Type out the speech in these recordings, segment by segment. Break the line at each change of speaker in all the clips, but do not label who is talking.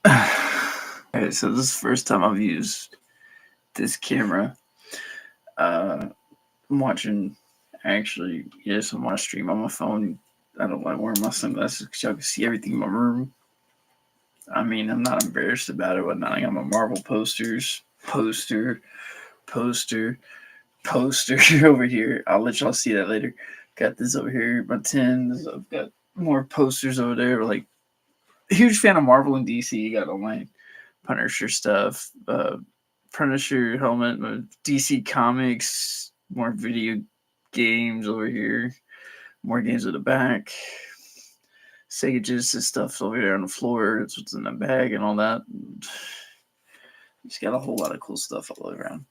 Okay, so this is the first time I've used this camera. I'm watching, actually, yes, I'm on a stream on my phone. I don't like wearing my sunglasses because y'all can see everything in my room. I mean, I'm not embarrassed about it, whatnot. I got my Marvel poster, poster, poster over here. I'll let y'all see that later. Got this over here, my tins. I've got more posters over there. Like, huge fan of Marvel and DC. You got all my Punisher stuff, Punisher helmet, DC comics, more video games over here, more games at the back. Sega Genesis stuff over there on the floor. That's what's in the bag and all that. He's got a whole lot of cool stuff all around.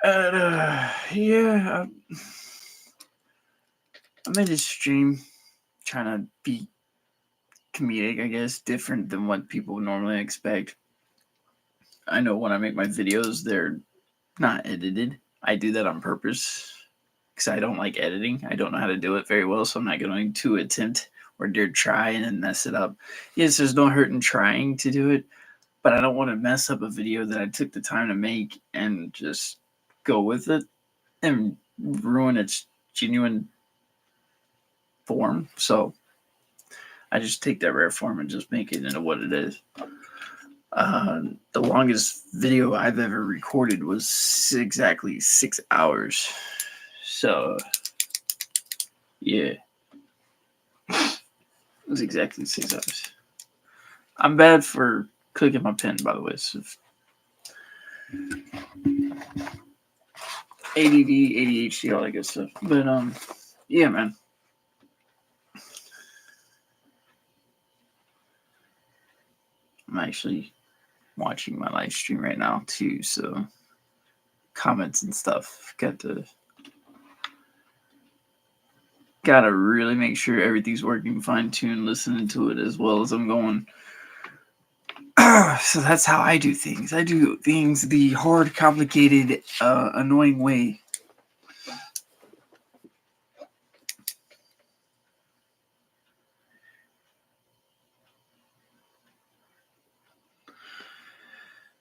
And yeah, I made this stream trying to be comedic, I guess, different than what people normally expect. I know when I make my videos, they're not edited. I do that on purpose because I don't like editing. I don't know how to do it very well, so I'm not going to attempt or dare try and then mess it up. Yes, there's no hurt in trying to do it, but I don't want to mess up a video that I took the time to make and just go with it and ruin its genuine form. So I just take that rare form and just make it into what it is. The longest video I've ever recorded was exactly 6 hours. So, yeah. It was exactly 6 hours. I'm bad for clicking my pen, by the way. So ADD, ADHD, all that good stuff. But, yeah, man. I'm actually watching my live stream right now, too. So, comments and stuff. Gotta really make sure everything's working fine-tuned, listening to it as well as I'm going. So that's how I do things. I do things the hard, complicated, annoying way.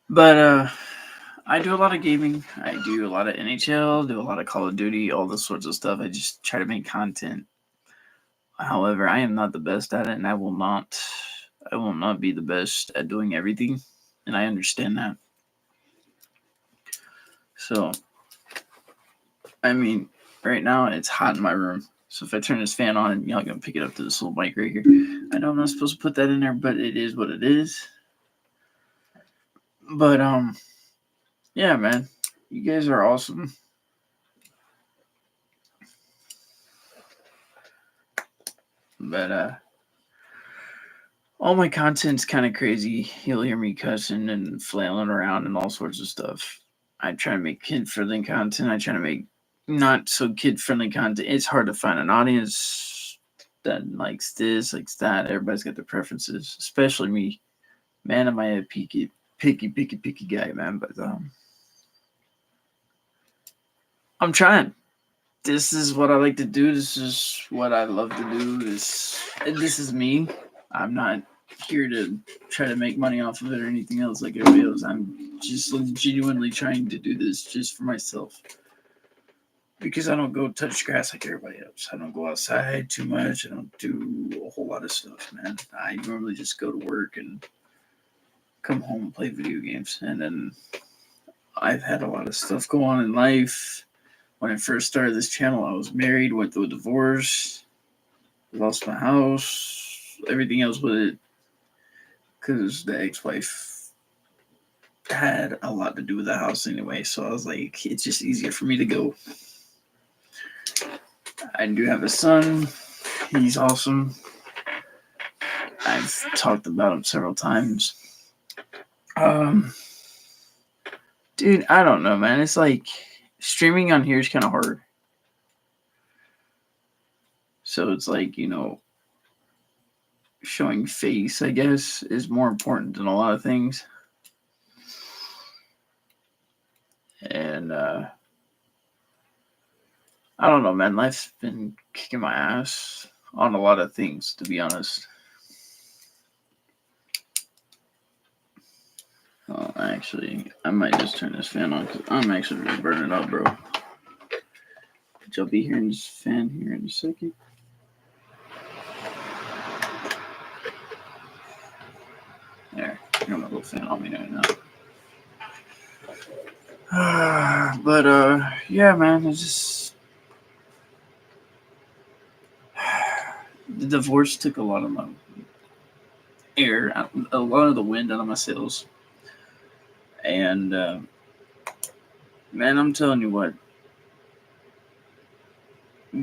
But I do a lot of gaming. I do a lot of NHL, do a lot of Call of Duty, all this sorts of stuff. I just try to make content. However, I am not the best at it, and I will not be the best at doing everything, and I understand that. So, I mean, right now it's hot in my room. So if I turn this fan on, y'all gonna pick it up to this little mic right here. I know I'm not supposed to put that in there, but it is what it is. But yeah, man, you guys are awesome. But all my content's kind of crazy. You'll hear me cussing and flailing around and all sorts of stuff. I try to make kid-friendly content. I try to make not so kid-friendly content. It's hard to find an audience that likes this, likes that. Everybody's got their preferences, especially me. Man, am I a picky guy, man. But I'm trying. This is what I like to do. This is what I love to do. This is me. I'm not here to try to make money off of it or anything else like everybody else. I'm just genuinely trying to do this just for myself. Because I don't go touch grass like everybody else. I don't go outside too much. I don't do a whole lot of stuff, man. I normally just go to work and come home and play video games. And then I've had a lot of stuff go on in life. When I first started this channel, I was married, went through a divorce, lost my house, everything else with it, because the ex-wife had a lot to do with the house anyway. So I was like, it's just easier for me to go. I do have a son. He's awesome. I've talked about him several times. Dude, I don't know, man. It's like streaming on here is kind of hard. So it's like, showing face, I guess, is more important than a lot of things. And I don't know, man. Life's been kicking my ass on a lot of things, to be honest. Oh, actually, I might just turn this fan on because I'm actually really burning up, bro. But you'll be hearing this fan here in a second. There, I got my little fan on me right now. But yeah, man, it's just the divorce took a lot of my air, a lot of the wind out of my sails, and man, I'm telling you what,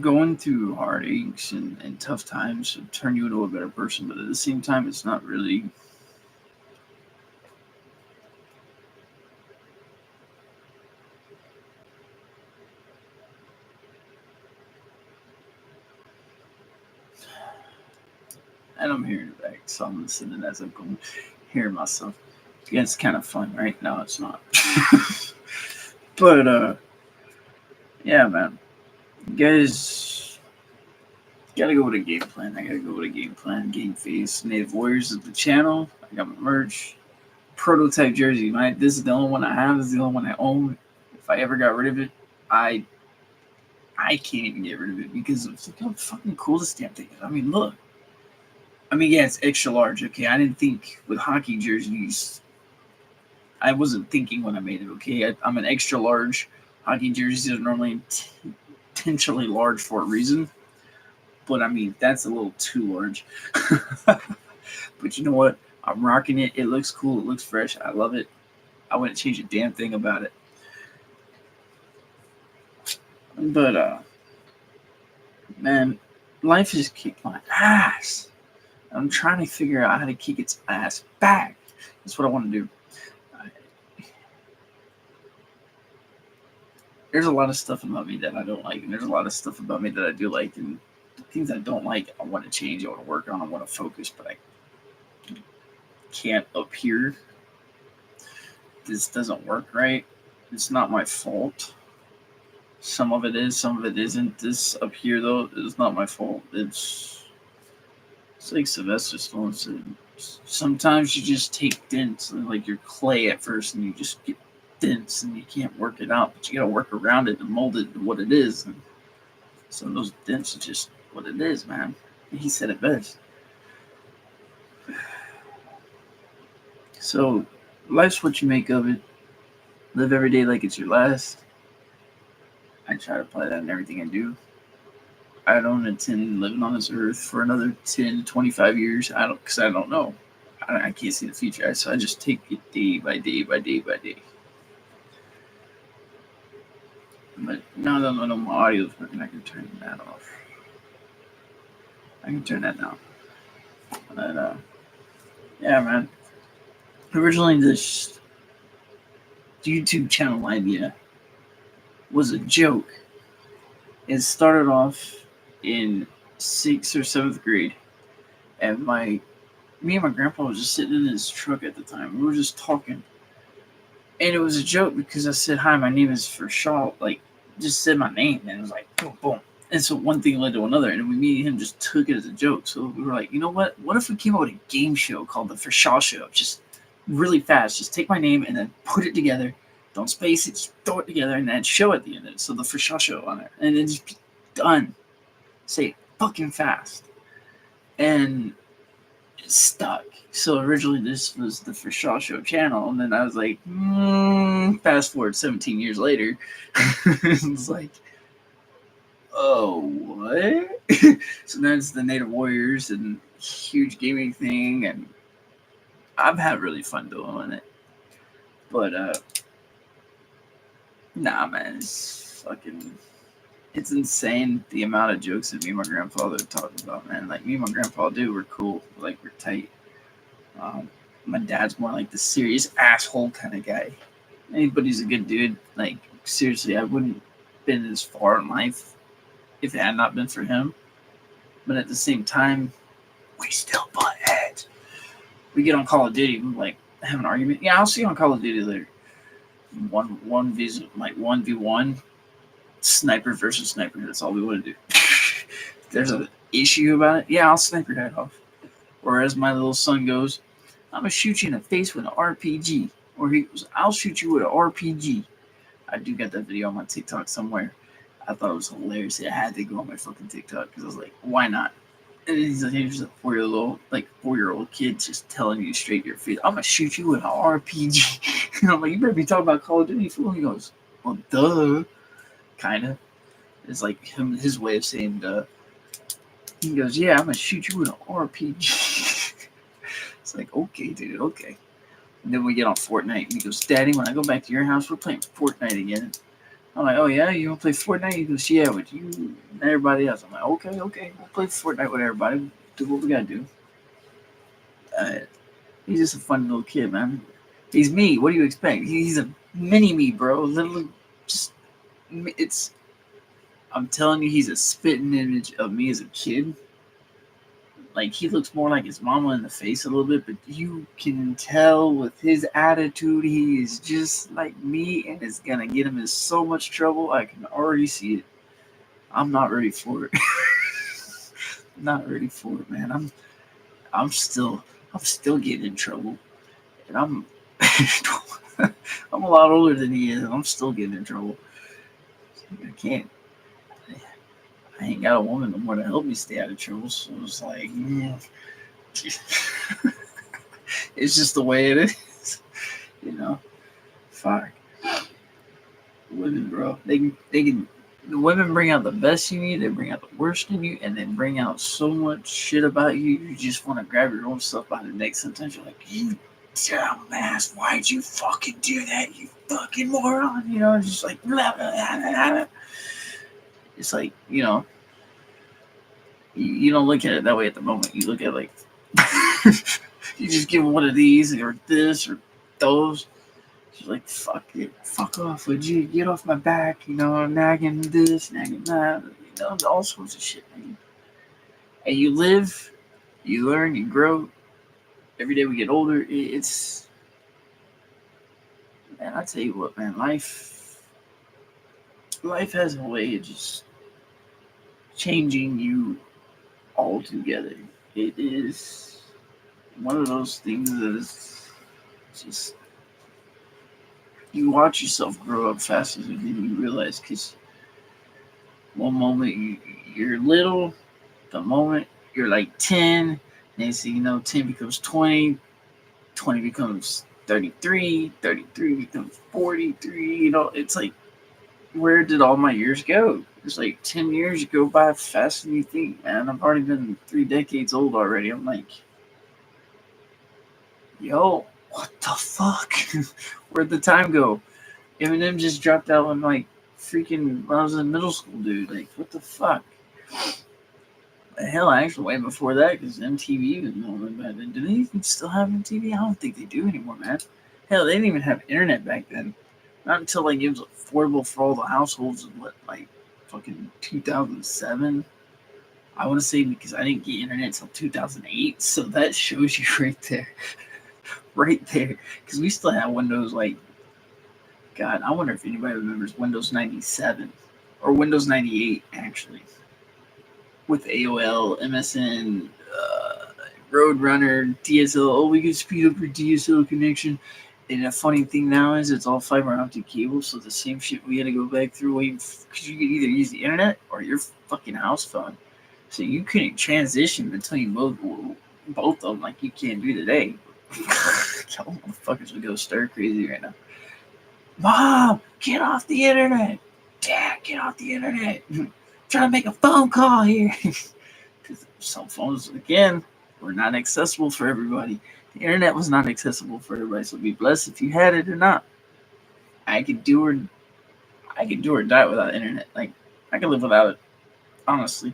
going through heartaches and tough times will turn you into a better person, but at the same time, it's not really. And I'm hearing it back, so I'm listening as I'm going, hearing myself. Yeah, it's kind of fun, right? No, it's not. But yeah, man, you guys gotta go with a game plan. I gotta go with a game plan. Game face. Native Warriors is the channel. I got my merch. Prototype jersey. This is the only one I have. This is the only one I own. If I ever got rid of it, I I can't even get rid of it because of look how fucking cool this damn thing is. I mean, look. I mean, yeah, it's extra large. Okay, I didn't think with hockey jerseys. I wasn't thinking when I made it. Okay, I'm an extra large. Hockey jerseys are normally intentionally large for a reason, but I mean that's a little too large. But you know what? I'm rocking it. It looks cool. It looks fresh. I love it. I wouldn't change a damn thing about it. But man, life has kicked my ass. I'm trying to figure out how to kick its ass back. That's what I want to do. I, there's a lot of stuff about me that I don't like, and there's a lot of stuff about me that I do like, and things I don't like, I want to change. I want to work on. I want to focus, but I can't up here. This doesn't work right. It's not my fault. Some of it is, some of it isn't. This up here though is not my fault. It's like Sylvester Stallone said. Sometimes you just take dents, like your clay at first, and you just get dents, and you can't work it out, but you gotta work around it and mold it to what it is. And some of those dents are just what it is, man. And he said it best. So, life's what you make of it. Live every day like it's your last. I try to apply that in everything I do. I don't intend living on this earth for another 10 to 25 years. Because I don't know. I can't see the future. So I just take it day by day by day by day. But now that I know my audio is working, I can turn that off. I can turn that down. But, yeah, man. Originally, this YouTube channel idea was a joke. It started off in 6th or 7th grade, and me and my grandpa was just sitting in his truck at the time. We were just talking, and it was a joke because I said, "Hi, my name is Verschall." Like, just said my name, and it was like boom, boom. And so one thing led to another, and me and him just took it as a joke. So we were like, you know what? What if we came up with a game show called the Verschall Show? Just really fast, just take my name and then put it together. Don't space it, just throw it together, and then show at the end of it. So the Verschall Show on it, and then just be done. Say it fucking fast, and it stuck. So originally this was the Verschall Show channel, and then I was like, fast forward 17 years later, it's like, oh, what? So then it's the Native Warriors and huge gaming thing, and I've had really fun doing it. But nah, man, it's insane the amount of jokes that me and my grandfather talk about, man. Like me and my grandpa do, we're cool, like we're tight. My dad's more like the serious asshole kind of guy. Anybody's a good dude. Like seriously, I wouldn't have been as far in life if it had not been for him. But at the same time, we still butt heads. We get on Call of Duty, we like have an argument. Yeah, I'll see you on Call of Duty later. One v like 1v1, sniper versus sniper. That's all we want to do. If there's an issue about it, yeah, I'll snipe your head off. Or as my little son goes, I'm gonna shoot you in the face with an RPG. Or he goes, I'll shoot you with an RPG. I do get that video on my TikTok somewhere. I thought it was hilarious. I had to go on my fucking TikTok because I was like, why not? And he's a 4-year-old kid just telling you straight to your face, I'm gonna shoot you with an RPG. And I'm like, you better be talking about Call of Duty, fool. He goes, well, duh, kind of. It's like his way of saying duh. He goes, yeah, I'm gonna shoot you with an RPG. It's like, okay, dude, okay. And then we get on Fortnite, and he goes, Daddy, when I go back to your house, we're playing Fortnite again. I'm like, oh yeah, you want to play Fortnite? He goes, yeah, with you and everybody else. I'm like, okay, we'll play Fortnite with everybody. Do what we gotta do. Uh, he's just a fun little kid, man. He's me. What do you expect? He's a mini me, bro. Literally, just it's. I'm telling you, he's a spitting image of me as a kid. Like, he looks more like his mama in the face a little bit, but you can tell with his attitude, he is just like me, and it's gonna get him in so much trouble. I can already see it. I'm not ready for it. Not ready for it, man. I'm still getting in trouble, and I'm I'm a lot older than he is, and I'm still getting in trouble. I can't. I ain't got a woman no more to help me stay out of trouble, so it's like, it's just the way it is, you know. Fuck, women, bro. They can. The women bring out the best in you. They bring out the worst in you, and then bring out so much shit about you. You just want to grab your own stuff by the neck. Sometimes you're like, you dumbass, why'd you fucking do that? You fucking moron. You know, it's just like blah, blah, blah, blah. It's like, you don't look at it that way at the moment. You look at it like you just give one of these or this or those. She's like, fuck it, fuck off, would you? Get off my back, nagging this, nagging that, all sorts of shit, man. And you live, you learn, you grow. Every day we get older, it's, man, I tell you what, man, life has a way of just changing you altogether. It is one of those things that is just, you watch yourself grow up faster than you realize, because one moment you're little, the moment you're like 10, next thing you know, 10 becomes 20, 20 becomes 33, 33 becomes 43. It's like, where did all my years go? It's like 10 years go by faster than you think, man. I've already been 3 decades old already. I'm like, yo, what the fuck? Where'd the time go? Eminem just dropped out when when I was in middle school, dude. Like, what the fuck? Hell, actually, way before that, because MTV was normal back then. Do they even still have MTV? I don't think they do anymore, man. Hell, they didn't even have internet back then. Not until it was affordable for all the households in fucking 2007. I want to say, because I didn't get internet until 2008, so that shows you right there. Right there. Because we still have Windows, God, I wonder if anybody remembers Windows 97. Or Windows 98, actually. With AOL, MSN, Roadrunner, DSL. Oh, we can speed up your DSL connection. And the funny thing now is it's all fiber optic cable, so the same shit we had to go back through, because you could either use the internet or your fucking house phone. So you couldn't transition between both of them like you can do today. Y'all motherfuckers would go stir crazy right now. Mom, get off the internet. Dad, get off the internet. Trying to make a phone call here. Because cell phones, again, were not accessible for everybody. The internet was not accessible for everybody, so be blessed if you had it or not. I could do or die without internet. Like, I could live without it, honestly.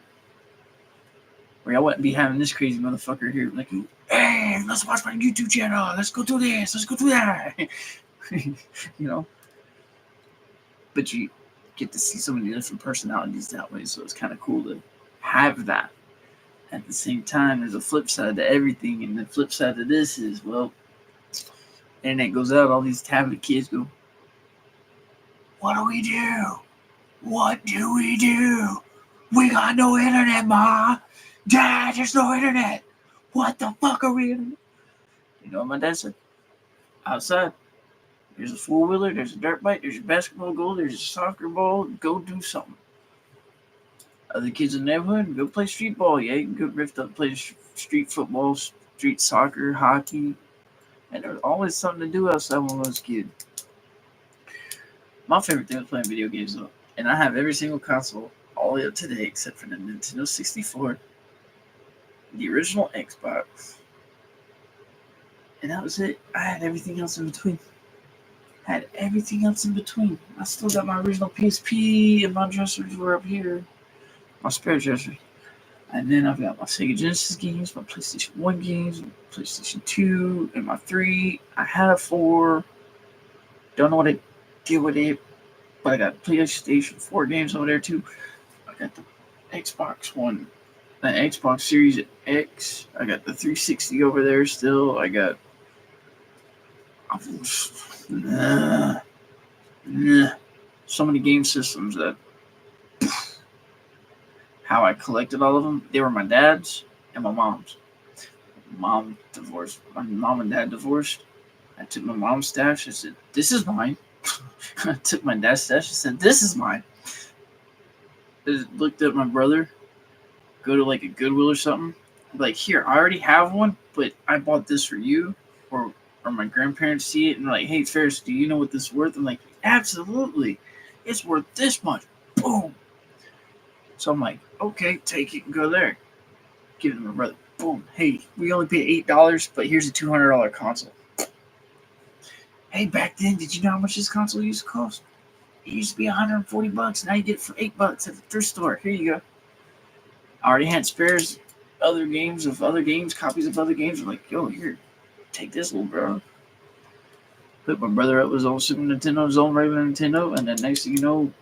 Or I wouldn't be having this crazy motherfucker here, like, hey, let's watch my YouTube channel. Let's go do this. Let's go do that. But you get to see so many different personalities that way, so it's kind of cool to have that. At the same time, there's a flip side to everything, and the flip side to this is, well, internet goes out, all these tablet kids go, what do we do? What do we do? We got no internet, Ma. Dad, there's no internet. What the fuck are we gonna do? You know what my dad said? Outside. There's a four-wheeler, there's a dirt bike, there's a basketball goal, there's a soccer ball. Go do something. Other kids in the neighborhood, go play street ball. Yeah, you can go rift up, play street football, street soccer, hockey. And there was always something to do outside when I was a kid. My favorite thing was playing video games, though. And I have every single console all the way up to today except for the Nintendo 64, the original Xbox, and that was it. I had everything else in between. I still got my original PSP, and my dressers were up here, my spare dresser. And then I've got my Sega Genesis games, my PlayStation 1 games, PlayStation 2, and my 3. I had a 4. Don't know what I did with it, but I got PlayStation 4 games over there too. I got the Xbox One, the Xbox Series X. I got the 360 over there still. I got so many game systems that how I collected all of them. They were my dad's and my mom's. Mom divorced. My mom and dad divorced. I took my mom's stash. I said, "This is mine." I took my dad's stash. I said, "This is mine." I looked at my brother. Go to like a Goodwill or something. Like, here, I already have one, but I bought this for you. Or my grandparents see it and they're like, "Hey, Ferris, do you know what this is worth?" I'm like, "Absolutely. It's worth this much." Boom. So I'm like, "Okay, take it and go there." Give it to my brother. Boom. "Hey, we only paid $8, but here's a $200 console." "Hey, back then, did you know how much this console used to cost? It used to be $140. Now you get it for $8 at the thrift store. Here you go." I already had spares, copies of other games. I'm like, "Yo, here, take this, little bro." Put my brother up his own Super Nintendo, his own regular Nintendo, and then next thing you know,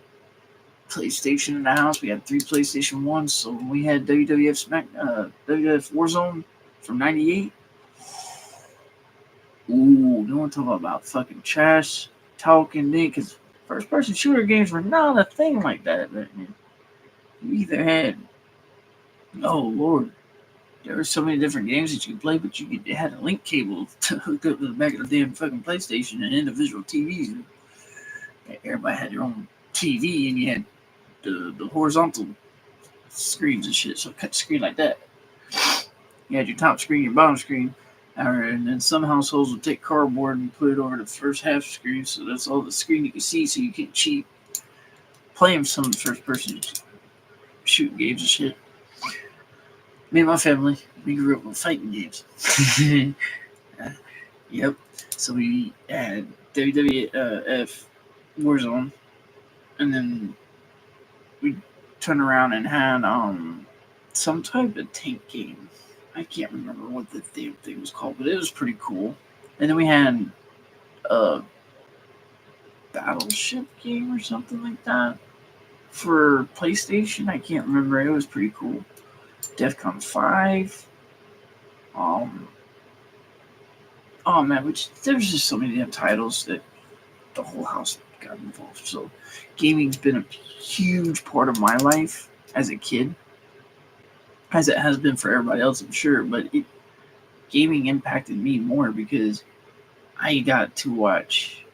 PlayStation in the house. We had 3 PlayStation 1s, so when we had WWF Warzone from '98. Ooh, no one talking about fucking trash talking, because first-person shooter games were not a thing like that. You either had, oh lord, there were so many different games that you could play, but you had a link cable to hook up to the back of the damn fucking PlayStation and individual TVs. Everybody had their own TV, and you had the horizontal screens and shit. So cut the screen like that. You had your top screen, your bottom screen, and then some households would take cardboard and put it over the first half screen, so that's all the screen you can see, so you can't cheat playing some of the first-person shooting games and shit. Me and my family, we grew up with fighting games. Yep. So we had WWF Warzone, and then we turned around and had some type of tank game. I can't remember what the damn thing was called, but it was pretty cool. And then we had a battleship game or something like that for PlayStation. I can't remember. It was pretty cool. DEFCON 5. Oh man, there's just so many damn titles that the whole house got involved. So gaming's been a huge part of my life as a kid, as it has been for everybody else, I'm sure. But gaming impacted me more because I got to watch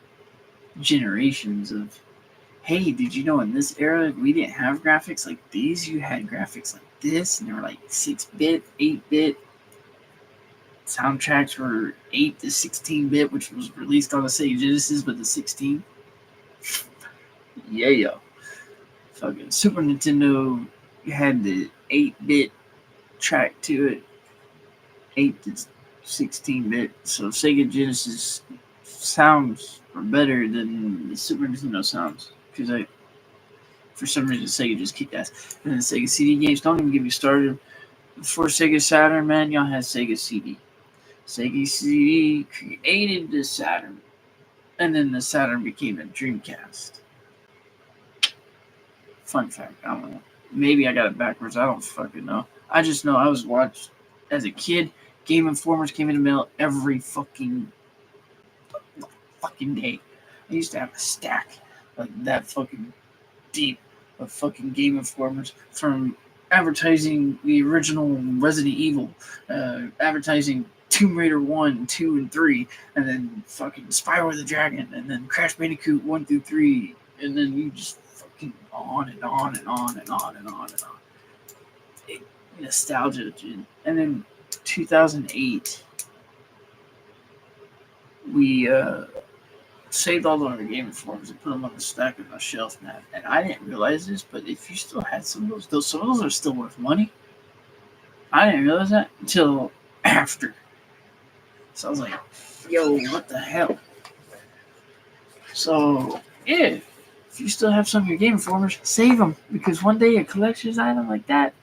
generations of, hey, did you know in this era we didn't have graphics like these? You had graphics like this, and they were like 6-bit, 8-bit. Soundtracks were 8 to 16-bit, which was released on the Sega Genesis, but the 16. Yeah. Fucking Super Nintendo, you had the 8-bit track to it, 8 to 16-bit. So Sega Genesis sounds were better than the Super Nintendo sounds, because for some reason Sega just kicked ass. And then Sega CD games, don't even get me started. Before Sega Saturn, man, y'all had Sega CD. Sega CD created the Saturn, and then the Saturn became a Dreamcast. Fun fact, I don't know. Maybe I got it backwards. I don't fucking know. I just know I was watched as a kid. Game Informers came in the mail every fucking day. I used to have a stack like that fucking deep of fucking Game Informers, from advertising the original Resident Evil, advertising Tomb Raider 1, 2, and 3, and then fucking Spyro the Dragon, and then Crash Bandicoot 1 through 3, and then you just fucking on and on and on and on and on and on. Nostalgia, dude. And then 2008, we saved all of our Game Informs and put them on the stack on the shelf, man. And I didn't realize this, but if you still had some of those some of those are still worth money. I didn't realize that until after. So I was like, yo, what the hell? So, yeah, if you still have some of your Game Informers, save them. Because one day a collector's item like that,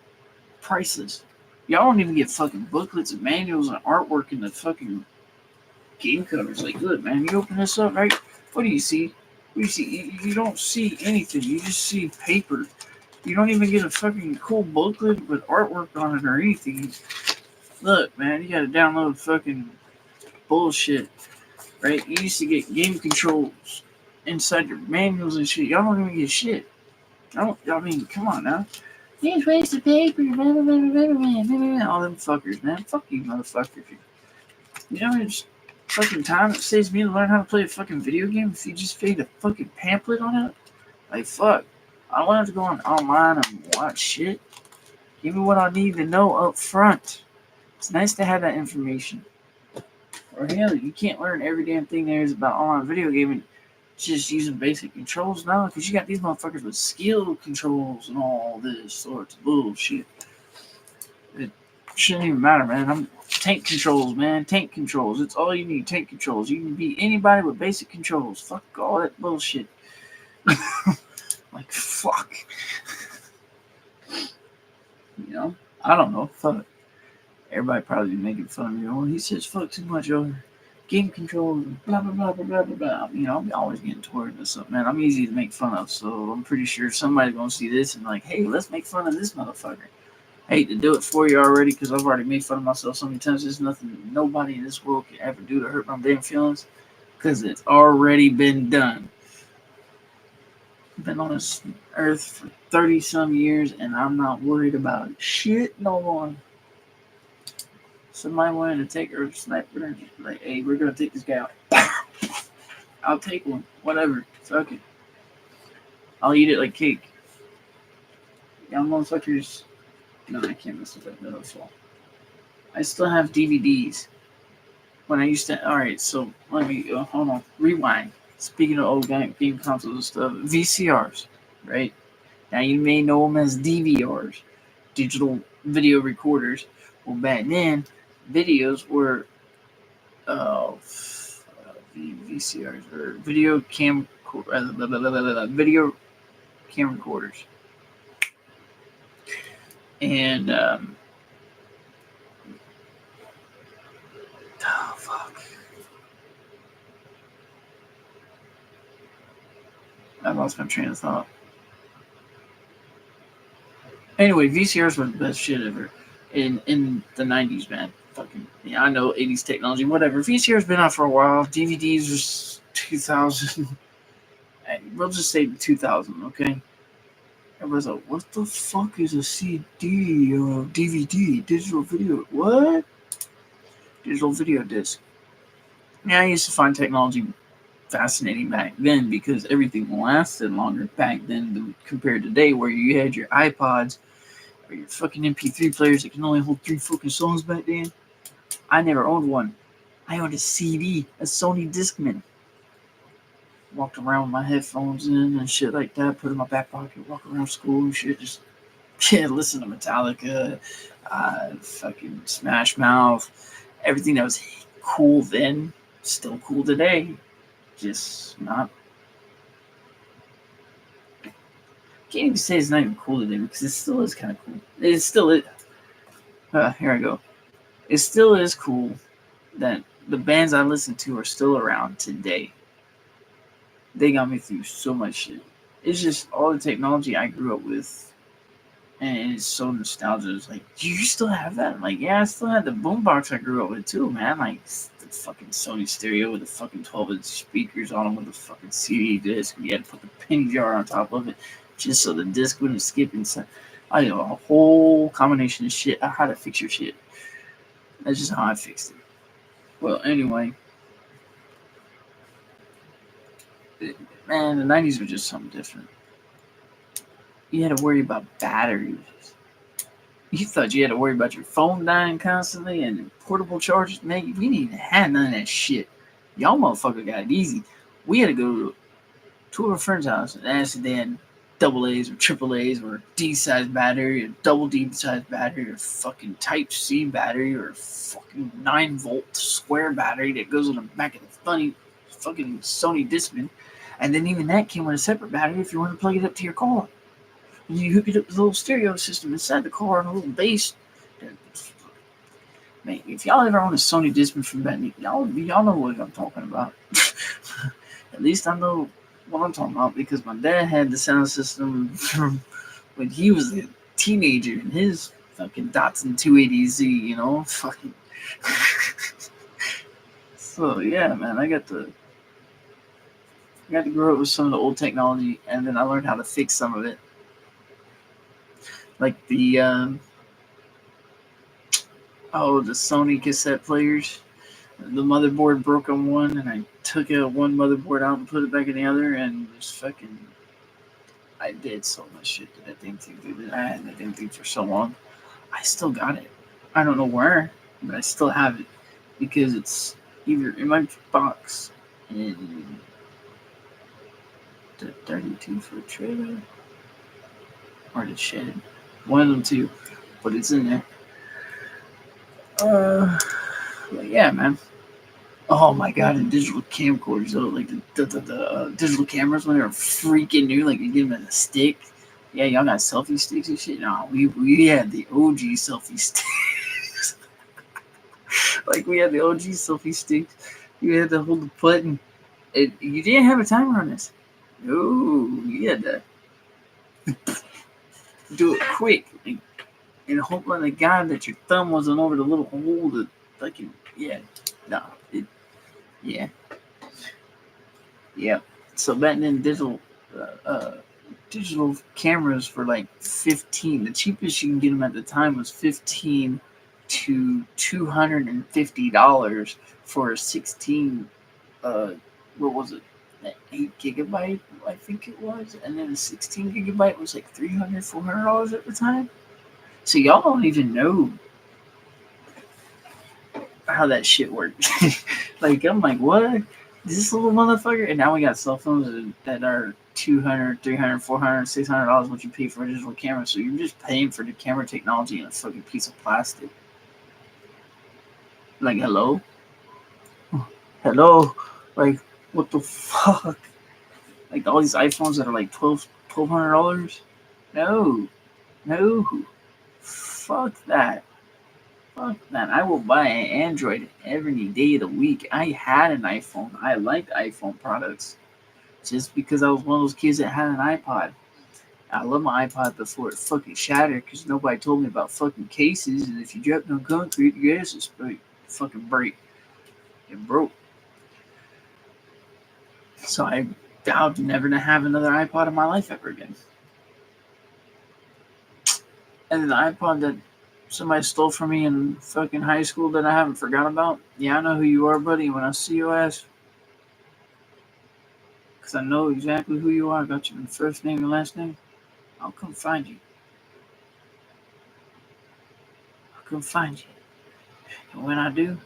priceless. Y'all don't even get fucking booklets and manuals and artwork in the fucking game covers. Like, look, man, you open this up, right? What do you see? What do you see? You don't see anything. You just see paper. You don't even get a fucking cool booklet with artwork on it or anything. Look, man, you gotta download fucking bullshit, right? You used to get game controls inside your manuals and shit. Y'all don't even get shit. I mean, come on now. These wasted paper, all them fuckers, man. Fuck you, motherfuckers. You know, it's fucking time it saves me to learn how to play a fucking video game if you just fade a fucking pamphlet on it. Like, fuck. I don't have to go online and watch shit. Give me what I need to know up front. It's nice to have that information. Or hell, you can't learn every damn thing there is about online video gaming just using basic controls now, because you got these motherfuckers with skill controls and all this sorts of bullshit. It shouldn't even matter, man. Tank controls, man. Tank controls. It's all you need. Tank controls. You can beat anybody with basic controls. Fuck all that bullshit. Like, fuck. You know? I don't know. Fuck. Everybody probably making fun of me. Oh, he says fuck too much over game controls and blah, blah, blah, blah, blah, blah, blah. You know, I'm always getting toward this stuff, man. I'm easy to make fun of, so I'm pretty sure somebody's going to see this and like, hey, let's make fun of this motherfucker. I hate to do it for you already because I've already made fun of myself so many times. There's nothing nobody in this world can ever do to hurt my damn feelings because it's already been done. I've been on this earth for 30 some years and I'm not worried about shit no more. Somebody wanted to take her sniper and just be like, hey, we're going to take this guy out. I'll take one. Whatever. Fuck it. I'll eat it like cake. Young motherfuckers. No, I can't mess with that middle fall. I still have DVDs. When I used to... Alright, so let me... hold on. Rewind. Speaking of old game consoles and stuff. VCRs. Right? Now you may know them as DVRs. Digital video recorders. Well, back then, videos were... VCRs or video cam recorders, and fuck, I lost my train of thought. Anyway, VCRs were the best shit ever in the 90s, man. Fucking yeah, I know 80s technology, whatever. VCR's been out for a while. DVDs was 2000. We'll just say 2000, okay? Everybody's like, what the fuck is a CD? DVD, digital video. What? Digital video disc. Yeah, I used to find technology fascinating back then because everything lasted longer back then compared to today, where you had your iPods or your fucking MP3 players that can only hold 3 fucking songs back then. I never owned one. I owned a CD, a Sony Discman. Walked around with my headphones in and shit like that, put it in my back pocket, walk around school and shit, just listen to Metallica, fucking Smash Mouth, everything that was cool then, still cool today, just not. Can't even say it's not even cool today because it still is kind of cool. It still is. Here I go. It still is cool that the bands I listen to are still around today. They got me through so much shit. It's just all the technology I grew up with, and it's so nostalgic. It's like, do you still have that? I'm like, yeah, I still had the boombox I grew up with too, man. Like the fucking Sony stereo with the fucking 12-inch speakers on them with the fucking CD disc. You had to put the penny jar on top of it just so the disc wouldn't skip inside. I know a whole combination of shit. How to fix your shit. That's just how I fixed it. Well, anyway, man, the 90s were just something different. You had to worry about batteries. You thought you had to worry about your phone dying constantly and portable chargers. Man, we didn't even have none of that shit. Y'all motherfucker got it easy. We had to go to a friend's house and ask if they had double A's or triple A's or D size battery or double D size battery or fucking Type C battery or fucking 9-volt square battery that goes on the back of the funny fucking Sony Discman. And then even that came with a separate battery if you want to plug it up to your car. And you hook it up with a little stereo system inside the car and a little bass. Man, if y'all ever own a Sony Discman from back, y'all know what I'm talking about. At least I know what I'm talking about because my dad had the sound system from when he was a teenager in his fucking Datsun 280Z, you know, fucking. So yeah, man, I got to grow up with some of the old technology, and then I learned how to fix some of it, like the the Sony cassette players. The motherboard broke on one, and I took one motherboard out and put it back in the other, and just fucking. I did so much shit to that thing too, dude. I had that damn thing for so long. I still got it. I don't know where, but I still have it because it's either in my box in the 32-foot trailer or the shed. One of them two, but it's in there. But yeah, man. Oh my god, the digital camcorders though, like the digital cameras when they're freaking new, like you get them in a stick. Yeah, y'all got selfie sticks and shit. No, we had the OG selfie sticks. Like we had the OG selfie sticks. You had to hold the button. You didn't have a timer on this. No, you had to do it quick, like, and hope on the God that your thumb wasn't over the little hole that fucking no, yeah. Yeah. So back then, digital cameras for like 15. The cheapest you can get them at the time was 15 to $250 for a 16. What was it? 8 gigabyte, I think it was, and then a 16 gigabyte was like $300-$400 at the time. So y'all don't even know how that shit works. Like I'm like, what? This little motherfucker? And now we got cell phones that are $200, $300, $400, $600 what you pay for a digital camera. So you're just paying for the camera technology in a fucking piece of plastic. Like, hello? Hello? Like, what the fuck? Like all these iPhones that are like $1,200? No. No. Fuck that. Fuck that. I will buy an Android every day of the week. I had an iPhone. I liked iPhone products. Just because I was one of those kids that had an iPod. I love my iPod before it fucking shattered because nobody told me about fucking cases. And if you drop on concrete, your ass is fucking break. It broke. So I vowed never to have another iPod in my life ever again. And then the iPod that somebody stole from me in fucking high school that I haven't forgot about. Yeah, I know who you are, buddy. When I see your ass, because I know exactly who you are. I got your first name and last name. I'll come find you. I'll come find you. And when I do,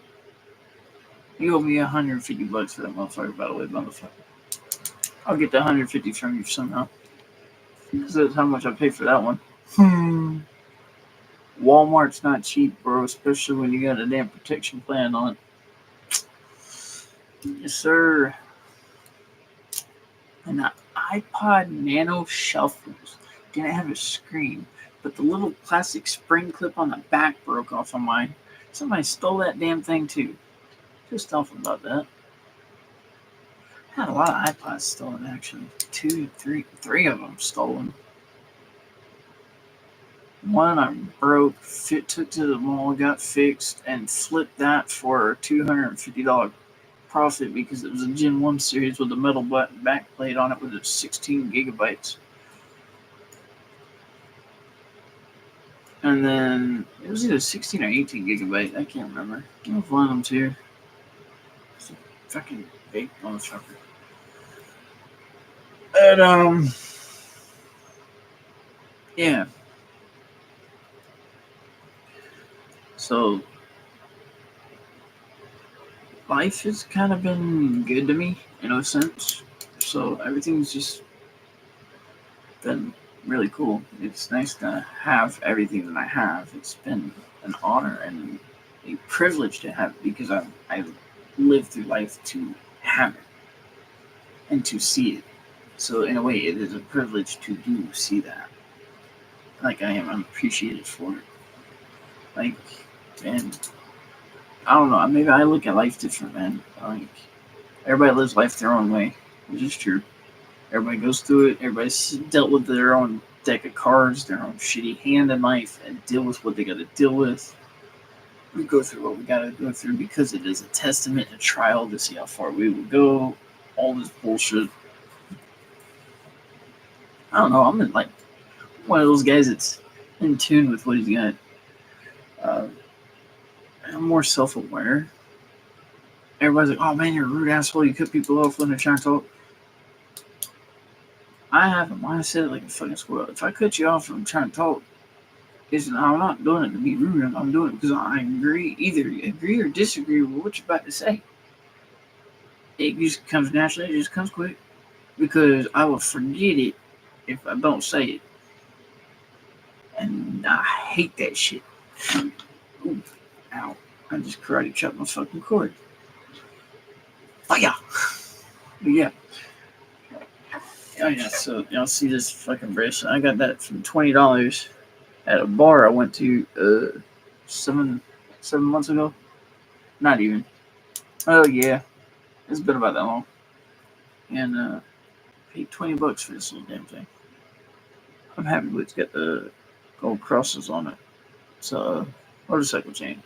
you owe me $150 for that motherfucker, by the way, motherfucker. I'll get the 150 from you somehow. Because that's how much I paid for that one. Walmart's not cheap, bro, especially when you got a damn protection plan on it. Yes, sir. And the iPod Nano shuffles didn't have a screen, but the little plastic spring clip on the back broke off of mine. Somebody stole that damn thing too. Just off about that. I had a lot of iPods stolen actually. Three of them stolen. One I broke, took to the mall, got fixed, and flipped that for a $250 profit because it was a Gen 1 series with a metal backplate on it with its 16 gigabytes. And then it was either 16 or 18 gigabyte. I can't remember. It was one of them two. Fucking big motherfucker. And yeah. So life has kind of been good to me in a sense. So everything's just been really cool. It's nice to have everything that I have. It's been an honor and a privilege to have it because I lived through life to have it and to see it. So in a way, it is a privilege to do see that. Like I'm appreciated for it. Like, and I don't know. Maybe I look at life different, man. Like everybody lives life their own way, which is true. Everybody goes through it. Everybody's dealt with their own deck of cards, their own shitty hand in life, and deal with what they got to deal with. We go through what we got to go through because it is a testament, a trial to see how far we will go. All this bullshit. I don't know. I'm in like one of those guys that's in tune with what he's got. Uh, I'm more self-aware. Everybody's like, "Oh man, you're a rude asshole. You cut people off when they're trying to talk." I have a mindset like a fucking squirrel. If I cut you off when I'm trying to talk, I'm not doing it to be rude. I'm doing it because I either agree or disagree with what you're about to say. It just comes naturally. It just comes quick because I will forget it if I don't say it, and I hate that shit. Ooh, ow! I just karate chopped my fucking cord. Oh yeah, but yeah. Oh yeah. So y'all see this fucking bracelet? I got that for $20 at a bar I went to 7 months ago. Not even. Oh yeah, it's been about that long. And paid $20 for this little damn thing. I'm happy with it's got the gold crosses on it. It's a motorcycle chain.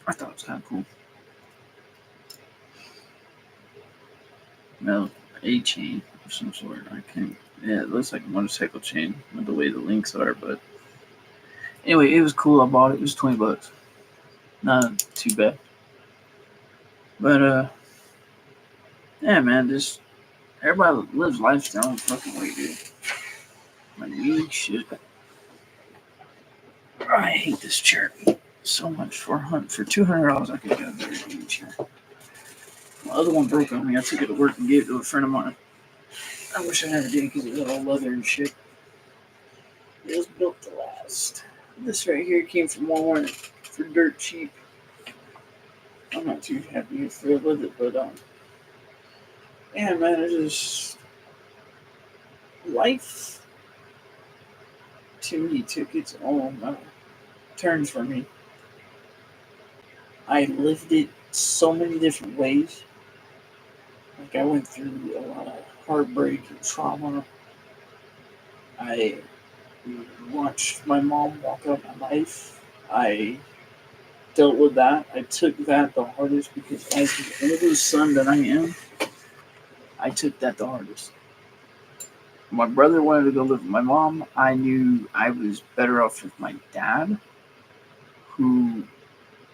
I thought it was kind of cool. No, a chain of some sort. I can't. Yeah, it looks like a motorcycle chain with the way the links are. But anyway, it was cool. I bought it. It was $20. Not too bad. But yeah, man. Just everybody lives life their own fucking way, dude. Like we should. I hate this chair so much. For $200, I could get a very good chair. My other one broke on me. I took it to work and gave it to a friend of mine. I wish I never did because it was all leather and shit. It was built to last. This right here came from Walmart for dirt cheap. I'm not too happy with it, but yeah, man, it's just life to me took its own turns for me. I lived it so many different ways. Like I went through a lot of heartbreak and trauma. I watched my mom walk out my life. I dealt with that. I took that the hardest because as the oldest son that I am, I took that the hardest. My brother wanted to go live with my mom. I knew I was better off with my dad, who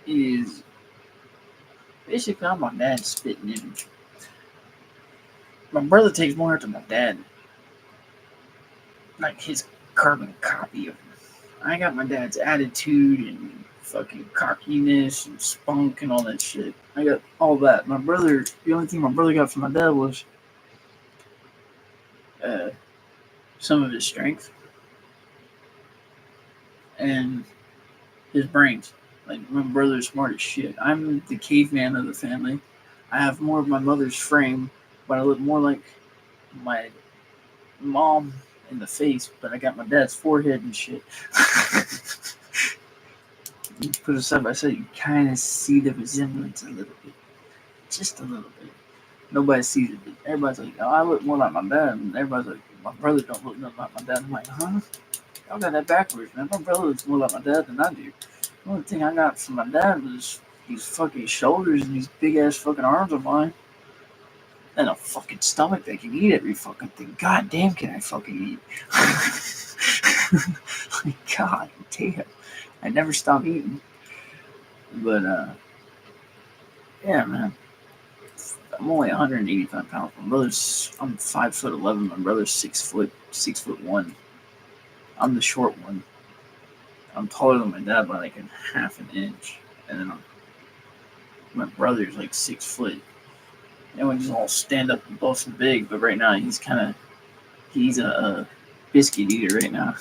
is basically I'm my dad's spitting image. My brother takes more after my dad, like his carbon copy of him. I got my dad's attitude and fucking cockiness and spunk and all that shit. I got all that. My brother, the only thing my brother got from my dad was uh, some of his strength and his brains. Like my brother's smart as shit. I'm the caveman of the family. I have more of my mother's frame, but I look more like my mom in the face, but I got my dad's forehead and shit. You put it side by side, you kind of see the resemblance a little bit. Just a little bit. Nobody sees it. Everybody's like, oh, I look more like my dad. And everybody's like, my brother don't look nothing like my dad. I'm like, huh? Y'all got that backwards, man. My brother looks more like my dad than I do. The only thing I got from my dad was these fucking shoulders and these big ass fucking arms of mine. And a fucking stomach that can eat every fucking thing. God damn, can I fucking eat? Like, God damn. I never stop eating. But, yeah, man. I'm only 185 pounds. I'm 5'11". My brother's 6'1". I'm the short one. I'm taller than my dad by like a half an inch, and then my brother's like 6 foot. And we just all stand up and both big. But right now he's a biscuit eater right now.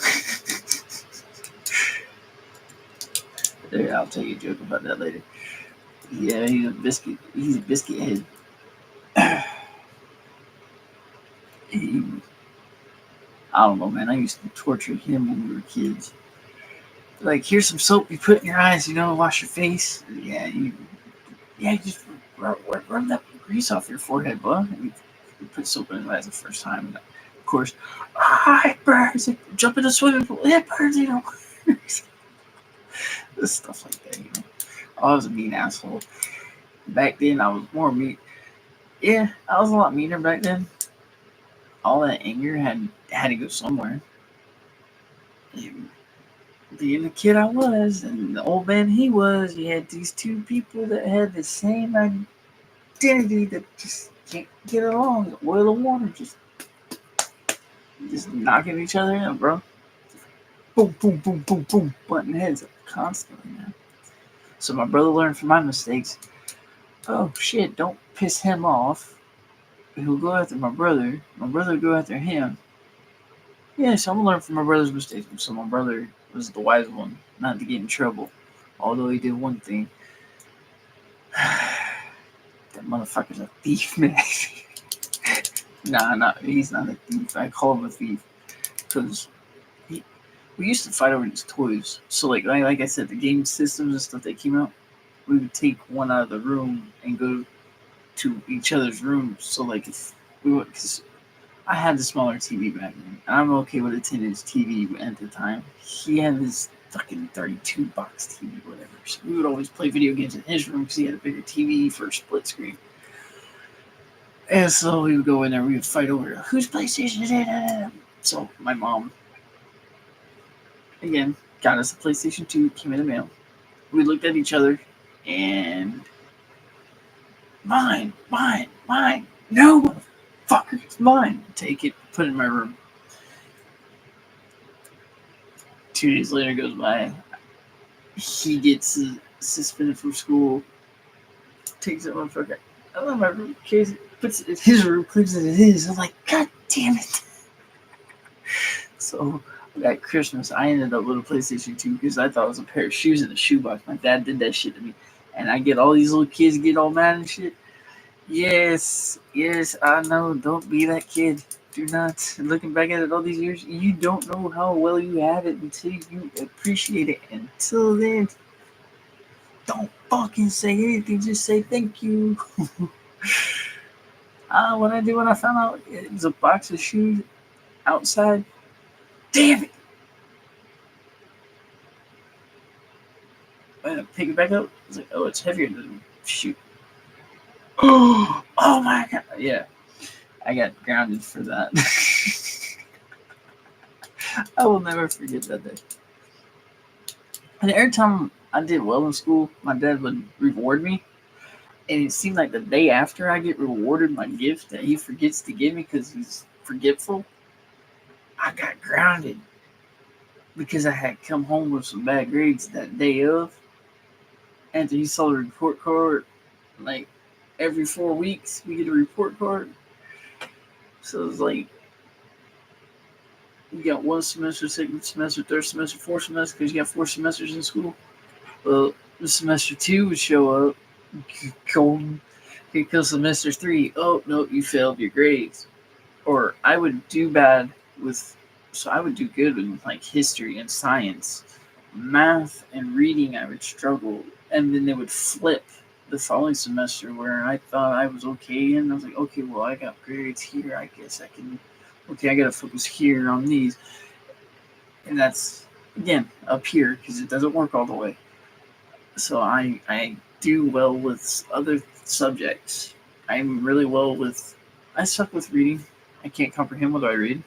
I'll tell you a joke about that later. Yeah, he's a biscuit. He's a biscuit head. He, I don't know, man. I used to torture him when we were kids. Like, here's some soap you put in your eyes, wash your face. Yeah, just rub that grease off your forehead, bud. And we put soap in his eyes the first time. And of course, it burns. Like, jump in the swimming pool. It burns, Stuff like that. I was a mean asshole. Back then, I was more mean. Yeah, I was a lot meaner back then. All that anger had to go somewhere. And being the kid I was and the old man he was, you had these two people that had the same identity that just can't get along. Oil and water, just knocking each other out, bro. Boom, boom, boom, boom, boom, butting heads up constantly, man. So my brother learned from my mistakes. Oh shit, don't piss him off. He'll go after my brother. My brother will go after him. Yeah, so I'm gonna learn from my brother's mistakes. So my brother was the wise one, not to get in trouble. Although he did one thing. That motherfucker's a thief, man. Nah, he's not a thief. I call him a thief because we used to fight over these toys. So like I said, the game systems and stuff that came out, we would take one out of the room and go to each other's rooms. So like if we would, because I had the smaller TV back then, and I'm okay with a 10-inch TV at the time. He had this fucking 32 box TV, whatever. So we would always play video games in his room because he had a bigger TV for a split screen. And so we would go in there, we would fight over whose PlayStation is it. So my mom, again, got us a PlayStation 2, came in the mail. We looked at each other, and mine, no, motherfucker, it's mine. Take it, put it in my room. 2 days later goes by, he gets suspended from school, takes that motherfucker out of my room, puts it in his room, cleans it in his. I'm like, God damn it. So that Christmas, I ended up with a PlayStation 2 because I thought it was a pair of shoes in a shoebox. My dad did that shit to me. And I get all these little kids get all mad and shit. Yes, I know. Don't be that kid. Do not. Looking back at it all these years, you don't know how well you have it until you appreciate it. Until then, don't fucking say anything. Just say thank you. When I found out it was a box of shoes outside, damn it. When I pick it back up, it's like, oh, it's heavier than shoot. Oh my god. Yeah. I got grounded for that. I will never forget that day. And every time I did well in school, my dad would reward me. And it seemed like the day after I get rewarded my gift that he forgets to give me because he's forgetful, I got grounded because I had come home with some bad grades that day of. And he saw the report card, like every 4 weeks we get a report card. So it was like, you got 1 semester, 2nd semester, 3rd semester, 4th semester, because you got 4 semesters in school. Well, semester 2 would show up. Golden. Here comes semester 3. Oh, no, you failed your grades. Or I would do bad so I would do good in like history and science. Math and reading, I would struggle. And then they would flip the following semester where I thought I was okay. And I was like, okay, well, I got grades here. I guess I can, okay, I got to focus here on these. And that's, again, up here because it doesn't work all the way. So I do well with other subjects. I'm really well with, I suck with reading. I can't comprehend what I read.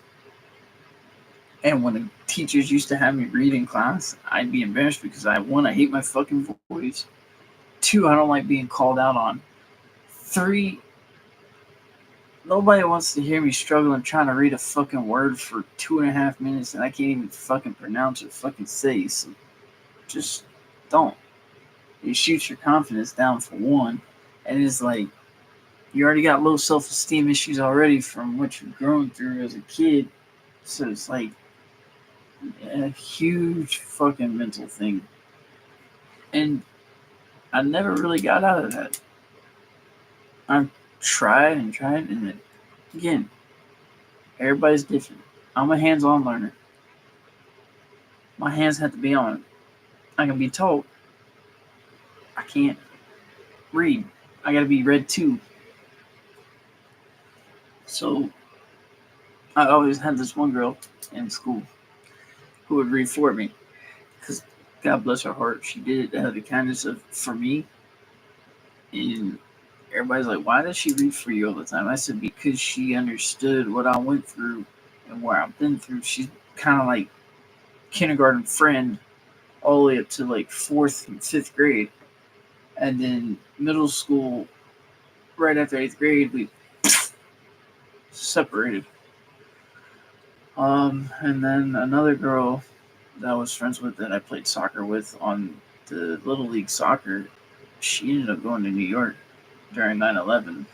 And when the teachers used to have me read in class, I'd be embarrassed because I hate my fucking voice. 2, I don't like being called out on. 3, Nobody wants to hear me struggling trying to read a fucking word for 2.5 minutes and I can't even fucking pronounce or fucking say. So just don't. It shoots your confidence down for one. And it's like, you already got low self esteem issues already from what you've grown through as a kid. So it's like a huge fucking mental thing. And I never really got out of that. I've tried and tried, and again, everybody's different. I'm a hands on learner. My hands have to be on it. I can be told. I can't read. I gotta be read to. So I always had this one girl in school who would read for me. Because God bless her heart, she did it out of the kindness of for me. And everybody's like, why does she read for you all the time? I said, because she understood what I went through and where I've been through. She's kind of like kindergarten friend all the way up to like fourth and fifth grade. And then middle school, right after eighth grade, we separated. And then another girl that I was friends with that I played soccer with on the Little League soccer, she ended up going to New York during 9/11.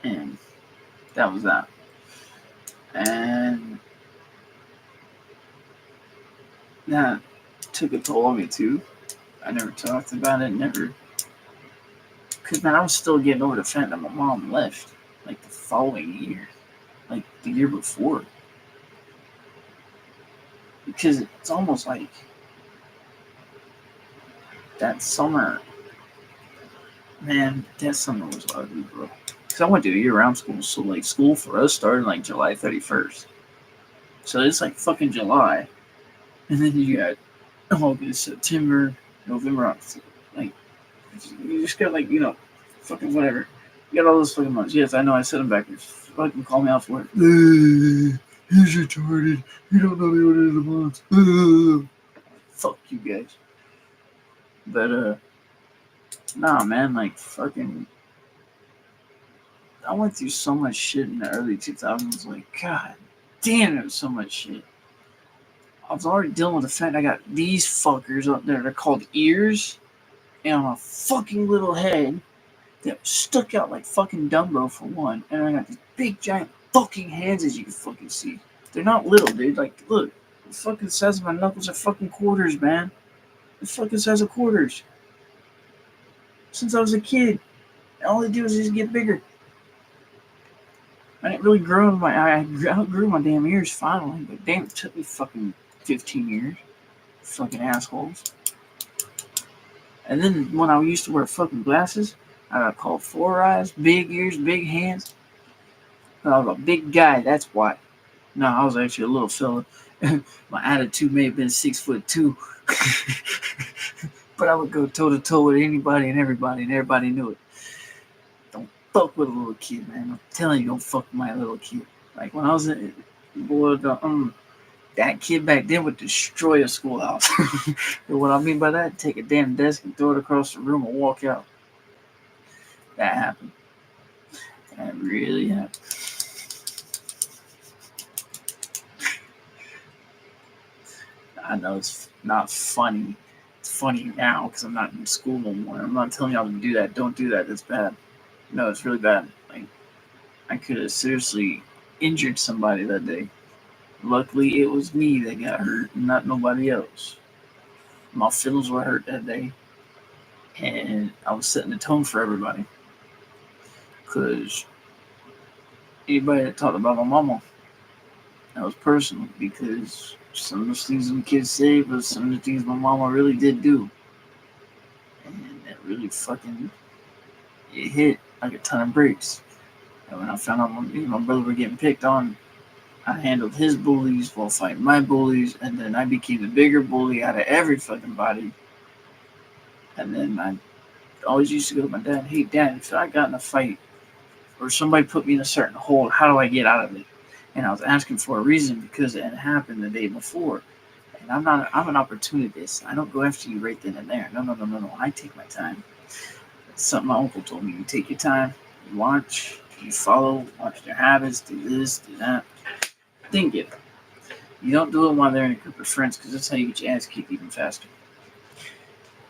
And that was that. And that took a toll on me too. I never talked about it, never. Because, man, I was still getting over the fact that my mom left, like, the following year. Like, the year before. Because it's almost like that summer, man, that summer was ugly, bro. Because I went to a year-round school, so, like, school for us started, like, July 31st. So it's, like, fucking July. And then you got August, September, November, like, you just got, like, fucking whatever. You got all those fucking months. Yes, I know I said them backwards. Fucking call me out for it. He's retarded. You don't know the order of the months. Fuck you guys. But, nah, man, like, fucking. I went through so much shit in the early 2000s. Like, god damn, there was so much shit. I was already dealing with the fact I got these fuckers up there. They're called ears. And on a fucking little head that stuck out like fucking Dumbo for one. And I got these big giant fucking hands as you can fucking see. They're not little, dude. Like, look. The fucking size of my knuckles are fucking quarters, man. The fucking size of quarters. Since I was a kid. And all they do is just get bigger. I didn't really grow in I outgrew my damn ears finally. But damn, it took me fucking 15 years. Fucking assholes. And then when I used to wear fucking glasses, I got called four eyes, big ears, big hands. I was a big guy, that's why. No, I was actually a little fella. My attitude may have been 6'2", but I would go toe to toe with anybody and everybody knew it. Don't fuck with a little kid, man. I'm telling you, don't fuck with my little kid. Like when I was in, boy, that kid back then would destroy a schoolhouse. And what I mean by that, take a damn desk and throw it across the room and walk out. That happened. That really happened. I know it's not funny. It's funny now because I'm not in school no more. I'm not telling y'all to do that. Don't do that. That's bad. No, it's really bad. Like, I could have seriously injured somebody that day. Luckily, it was me that got hurt, not nobody else. My feelings were hurt that day, and I was setting the tone for everybody. Because anybody that talked about my mama, that was personal. Because some of the things them kids say, but some of the things my mama really did do. And that really fucking, it hit like a ton of bricks. And when I found out me and my brother were getting picked on, I handled his bullies while fighting my bullies, and then I became the bigger bully out of every fucking body. And then I always used to go to my dad, hey dad, if I got in a fight or somebody put me in a certain hole, how do I get out of it? And I was asking for a reason because it had happened the day before. And I'm an opportunist. I don't go after you right then and there. No. I take my time. That's something my uncle told me. You take your time. You watch, you follow, watch their habits, do this, do that. Then get them. You don't do it while they're in a group of friends because that's how you get your ass kicked even faster.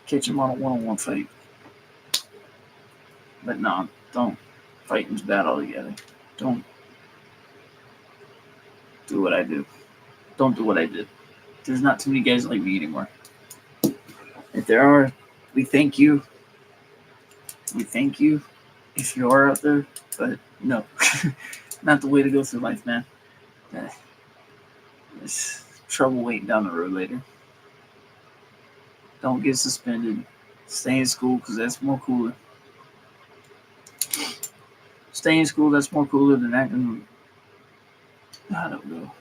Catch them on a one-on-one fight. But no, don't. Fighting's bad altogether. Don't do what I do. Don't do what I did. There's not too many guys like me anymore. If there are, we thank you. We thank you if you are out there. But no, not the way to go through life, man. There's trouble waiting down the road later. Don't get suspended. Stay in school because that's more cooler. Stay in school, that's more cooler than acting. I don't know.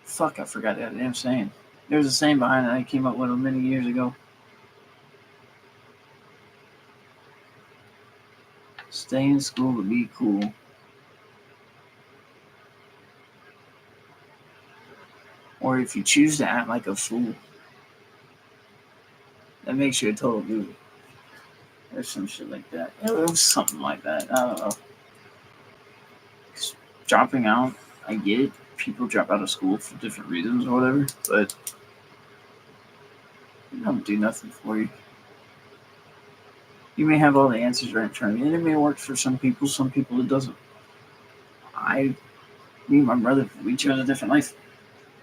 Fuck, I forgot that damn saying. There's a saying behind it I came up with many years ago. Stay in school to be cool. Or if you choose to act like a fool, that makes you a total dude. Or some shit like that. It was something like that. I don't know. Dropping out, I get it. People drop out of school for different reasons or whatever, but it don't do nothing for you. You may have all the answers right in front of you, and it may work for some people it doesn't. Me and my brother, we chose a different life.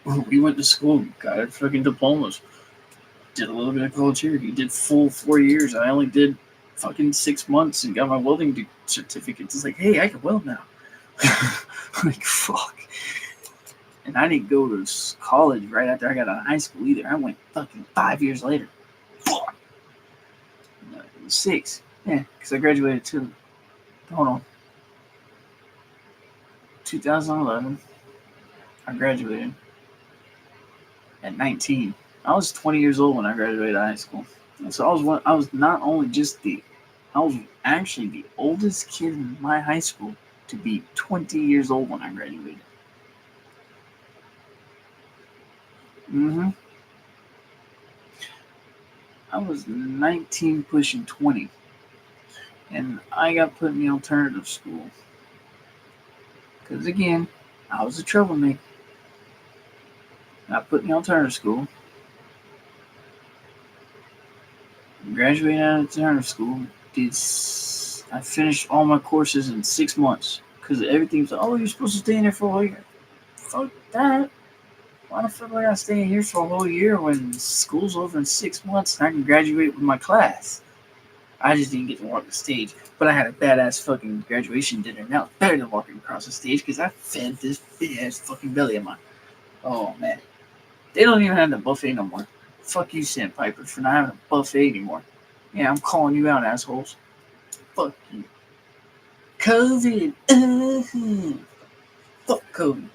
We went to school, got our fucking diplomas, did a little bit of college here. He did full 4 years. I only did fucking 6 months and got my welding certificate. It's like, hey, I can weld now. Like, fuck. And I didn't go to college right after I got out of high school either. I went fucking 5 years later. Fuck. 6. Yeah, because I graduated too. Hold on. 2011. I graduated at 19. I was 20 years old when I graduated high school. And so I was not only I was actually the oldest kid in my high school to be 20 years old when I graduated. I was 19 pushing 20. And I got put in the alternative school. Because again, I was a troublemaker. I put in the alternative school. Graduated out of alternative school. I finished all my courses in 6 months. Because everything was like, oh, you're supposed to stay in there for a whole year. Fuck that. Why the fuck would I stay in here for a whole year when school's over in 6 months and I can graduate with my class? I just didn't get to walk the stage. But I had a badass fucking graduation dinner. Now it's better than walking across the stage because I fed this big ass fucking belly of mine. Oh, man. They don't even have the buffet no more. Fuck you, Sandpiper, for not having a buffet anymore. Yeah, I'm calling you out, assholes. Fuck you. COVID. Fuck COVID.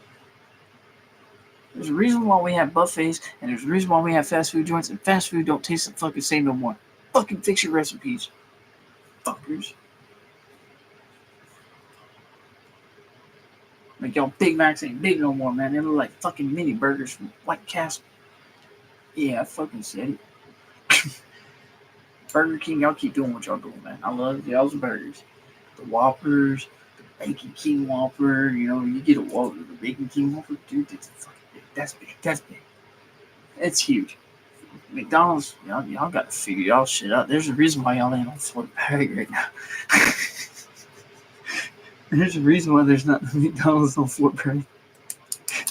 There's a reason why we have buffets, and there's a reason why we have fast food joints, and fast food don't taste the fucking same no more. Fucking fix your recipes. Fuckers. Like, y'all Big Macs ain't big no more, man. They look like fucking mini burgers from White Castle. Yeah, I fucking said it. Burger King, y'all keep doing what y'all doing, man. I love y'all's burgers. The Whoppers, the Bacon King Whopper, you get a Whopper, the Bacon King Whopper, dude, that's fucking big. That's big. It's huge. McDonald's, y'all got to figure y'all shit out. There's a reason why y'all ain't on Fort Perry right now. There's a reason why there's not McDonald's on Fort Perry.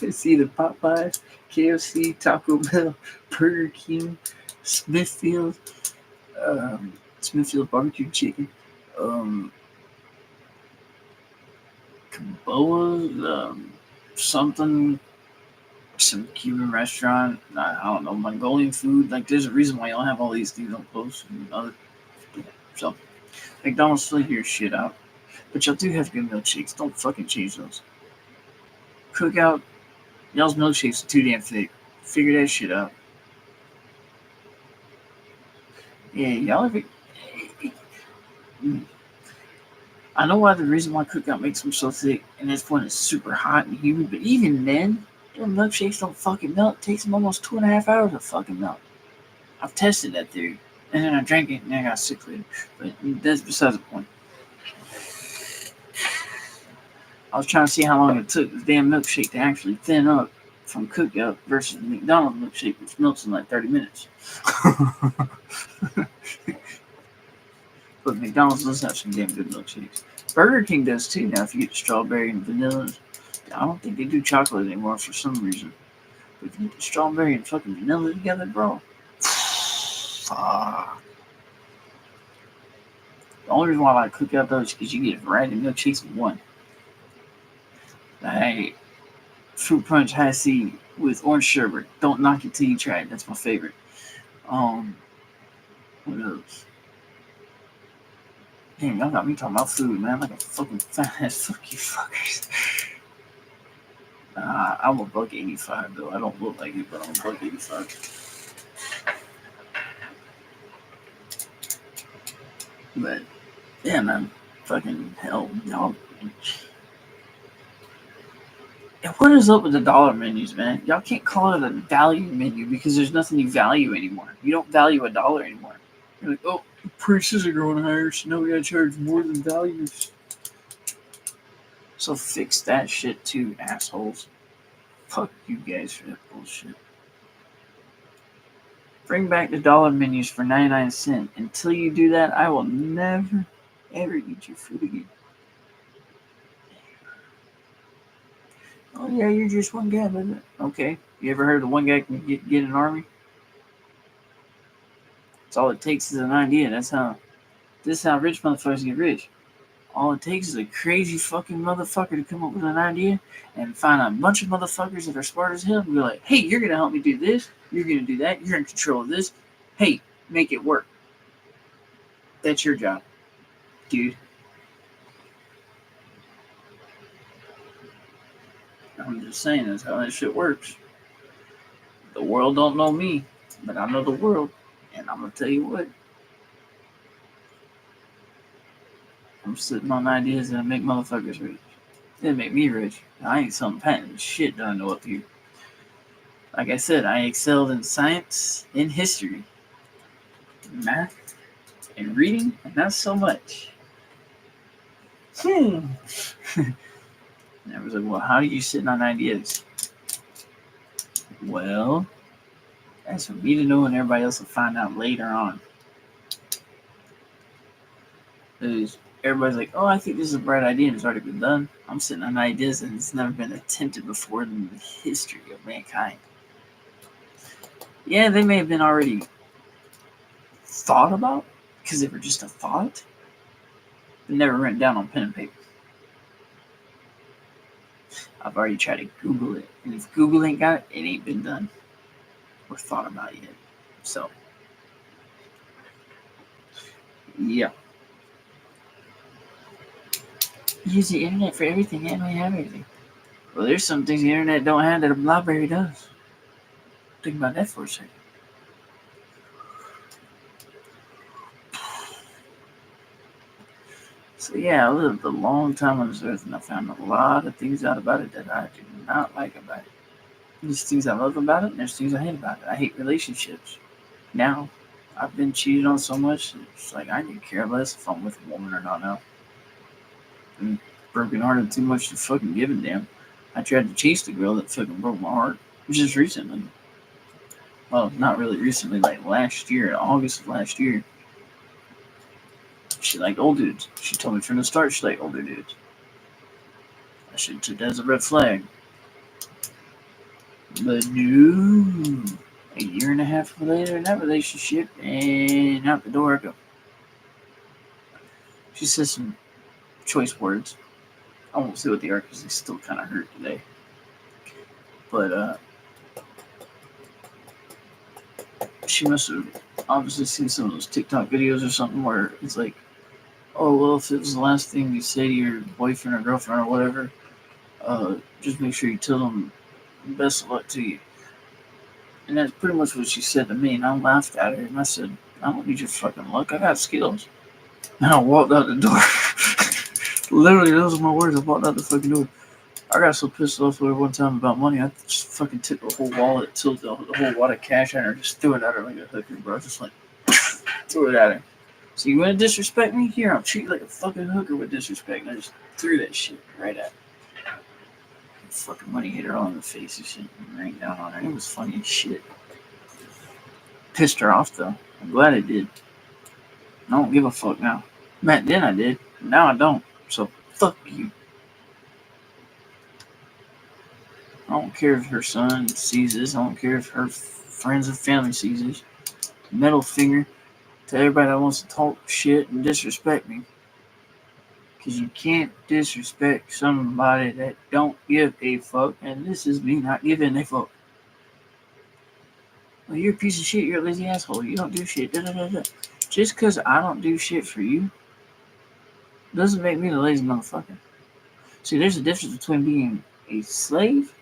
It's either Popeyes, KFC, Taco Bell, Burger King, Smithfield barbecue chicken, Kaboa, something, some Cuban restaurant, I don't know, Mongolian food. Like, there's a reason why y'all have all these things on post and other. So, McDonald's figure your shit out. But y'all do have good milkshakes. Don't fucking change those. Cookout, y'all's milkshakes are too damn thick. Figure that shit out. Yeah, y'all have it. I know why the reason why Cookout makes them so thick, and that's when it's super hot and humid, but even then, their milkshakes don't fucking melt. It takes them almost 2.5 hours to fucking melt. I've tested that theory. And then I drank it and I got sick later. But that's besides the point. I was trying to see how long it took the damn milkshake to actually thin up from cook up versus the McDonald's milkshake, which melts in like 30 minutes. But McDonald's does have some damn good milkshakes. Burger King does too now if you get strawberry and vanilla. I don't think they do chocolate anymore for some reason. But if you get the strawberry and fucking vanilla together, bro. Fuck. The only reason why I like cook out those is because you get a variety of milkshakes in one. Like fruit punch high C with orange sherbet. Don't knock it till you try it. That's my favorite. What else? Damn, y'all got me talking about food, man. Like a fucking fat ass. Fuck you fuckers. I'm a buck 85 though. I don't look like it, but I'm a buck 85. But yeah, man, fucking hell, y'all. And what is up with the dollar menus, man? Y'all can't call it a value menu because there's nothing you value anymore. You don't value a dollar anymore. You're like, oh, prices are going higher, so now we gotta charge more than values. So fix that shit too, assholes. Fuck you guys for that bullshit. Bring back the dollar menus for 99 cents. Until you do that, I will never, ever eat your food again. Oh, yeah, you're just one guy, but okay. You ever heard of the one guy can get an army? That's all it takes is an idea. This is how rich motherfuckers get rich. All it takes is a crazy fucking motherfucker to come up with an idea and find a bunch of motherfuckers that are smart as hell and be like, hey, you're going to help me do this. You're going to do that. You're in control of this. Hey, make it work. That's your job, dude. I'm just saying that's how that shit works. The world don't know me, but I know the world. And I'm going to tell you what. I'm sitting on ideas that make motherfuckers rich. They make me rich. I ain't some patent shit that I know up here. Like I said, I excelled in science, in history, math, and reading, and not so much. And I was like, well, how are you sitting on ideas? Well, that's for me to know and everybody else will find out later on. Because everybody's like, oh, I think this is a bright idea and it's already been done. I'm sitting on ideas and it's never been attempted before in the history of mankind. Yeah, they may have been already thought about because they were just a thought, but never written down on pen and paper. I've already tried to Google it, and if Google ain't got it, it ain't been done or thought about yet. So, yeah. Use the internet for everything and we have everything. Well, there's some things the internet don't have that a library does. Think about that for a second. So yeah, I lived a long time on this earth and I found a lot of things out about it that I do not like about it. There's things I love about it and there's things I hate about it. I hate relationships. Now, I've been cheated on so much, it's like I could care less if I'm with a woman or not now. I'm brokenhearted too much to fucking give a damn. I tried to chase the girl that fucking broke my heart just recently. Well, not really recently, like last year, August of last year. She liked old dudes. She told me from the start she liked older dudes. I should have took that as a red flag. But no. A year and a half later in that relationship, and out the door I go. She says some choice words. I won't say what they are because they still kind of hurt today. But she must have obviously seen some of those TikTok videos or something where it's like, oh, well, if it was the last thing you say to your boyfriend or girlfriend or whatever, just make sure you tell them best of luck to you. And that's pretty much what she said to me, and I laughed at her, and I said, I don't need your fucking luck, I got skills. And I walked out the door. Literally, those are my words, I walked out the fucking door. I got so pissed off with her one time about money, I just fucking took the whole wallet, tilted the whole wad of cash at her, and just threw it at her like a hooker, bro. Just like, Threw it at her. So you want to disrespect me? Here, I'll treat you like a fucking hooker with disrespect. And I just threw that shit right at her. Fucking money hit her all in the face and shit. And rained down on her. It was funny as shit. Pissed her off though. I'm glad it did. I don't give a fuck now. Back then I did. Now I don't. So fuck you. I don't care if her son sees this. I don't care if her friends and family sees this. Middle finger to everybody that wants to talk shit and disrespect me. Because you can't disrespect somebody that don't give a fuck. And this is me not giving a fuck. Well, you're a piece of shit. You're a lazy asshole. You don't do shit. Da, da, da, da. Just because I don't do shit for you doesn't make me the lazy motherfucker. See, there's a difference between being a slave.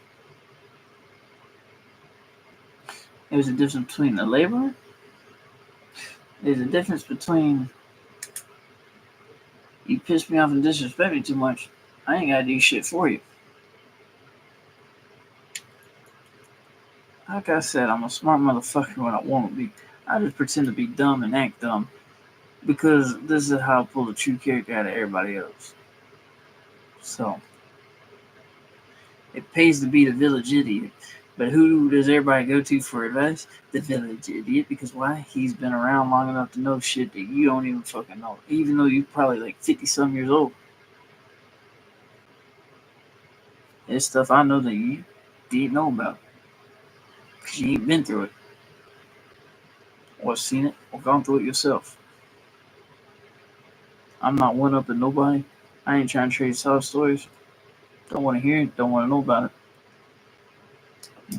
There's a difference between a laborer. There's a difference between you piss me off and disrespect me too much. I ain't gotta do shit for you. Like I said, I'm a smart motherfucker when I want to be. I just pretend to be dumb and act dumb because this is how I pull the true character out of everybody else. So, it pays to be the village idiot. But who does everybody go to for advice? The village idiot. Because why? He's been around long enough to know shit that you don't even fucking know. Even though you're probably like 50-some years old. There's stuff I know that you didn't know about. Because you ain't been through it. Or seen it. Or gone through it yourself. I'm not one-upping nobody. I ain't trying to trade sob stories. Don't want to hear it. Don't want to know about it.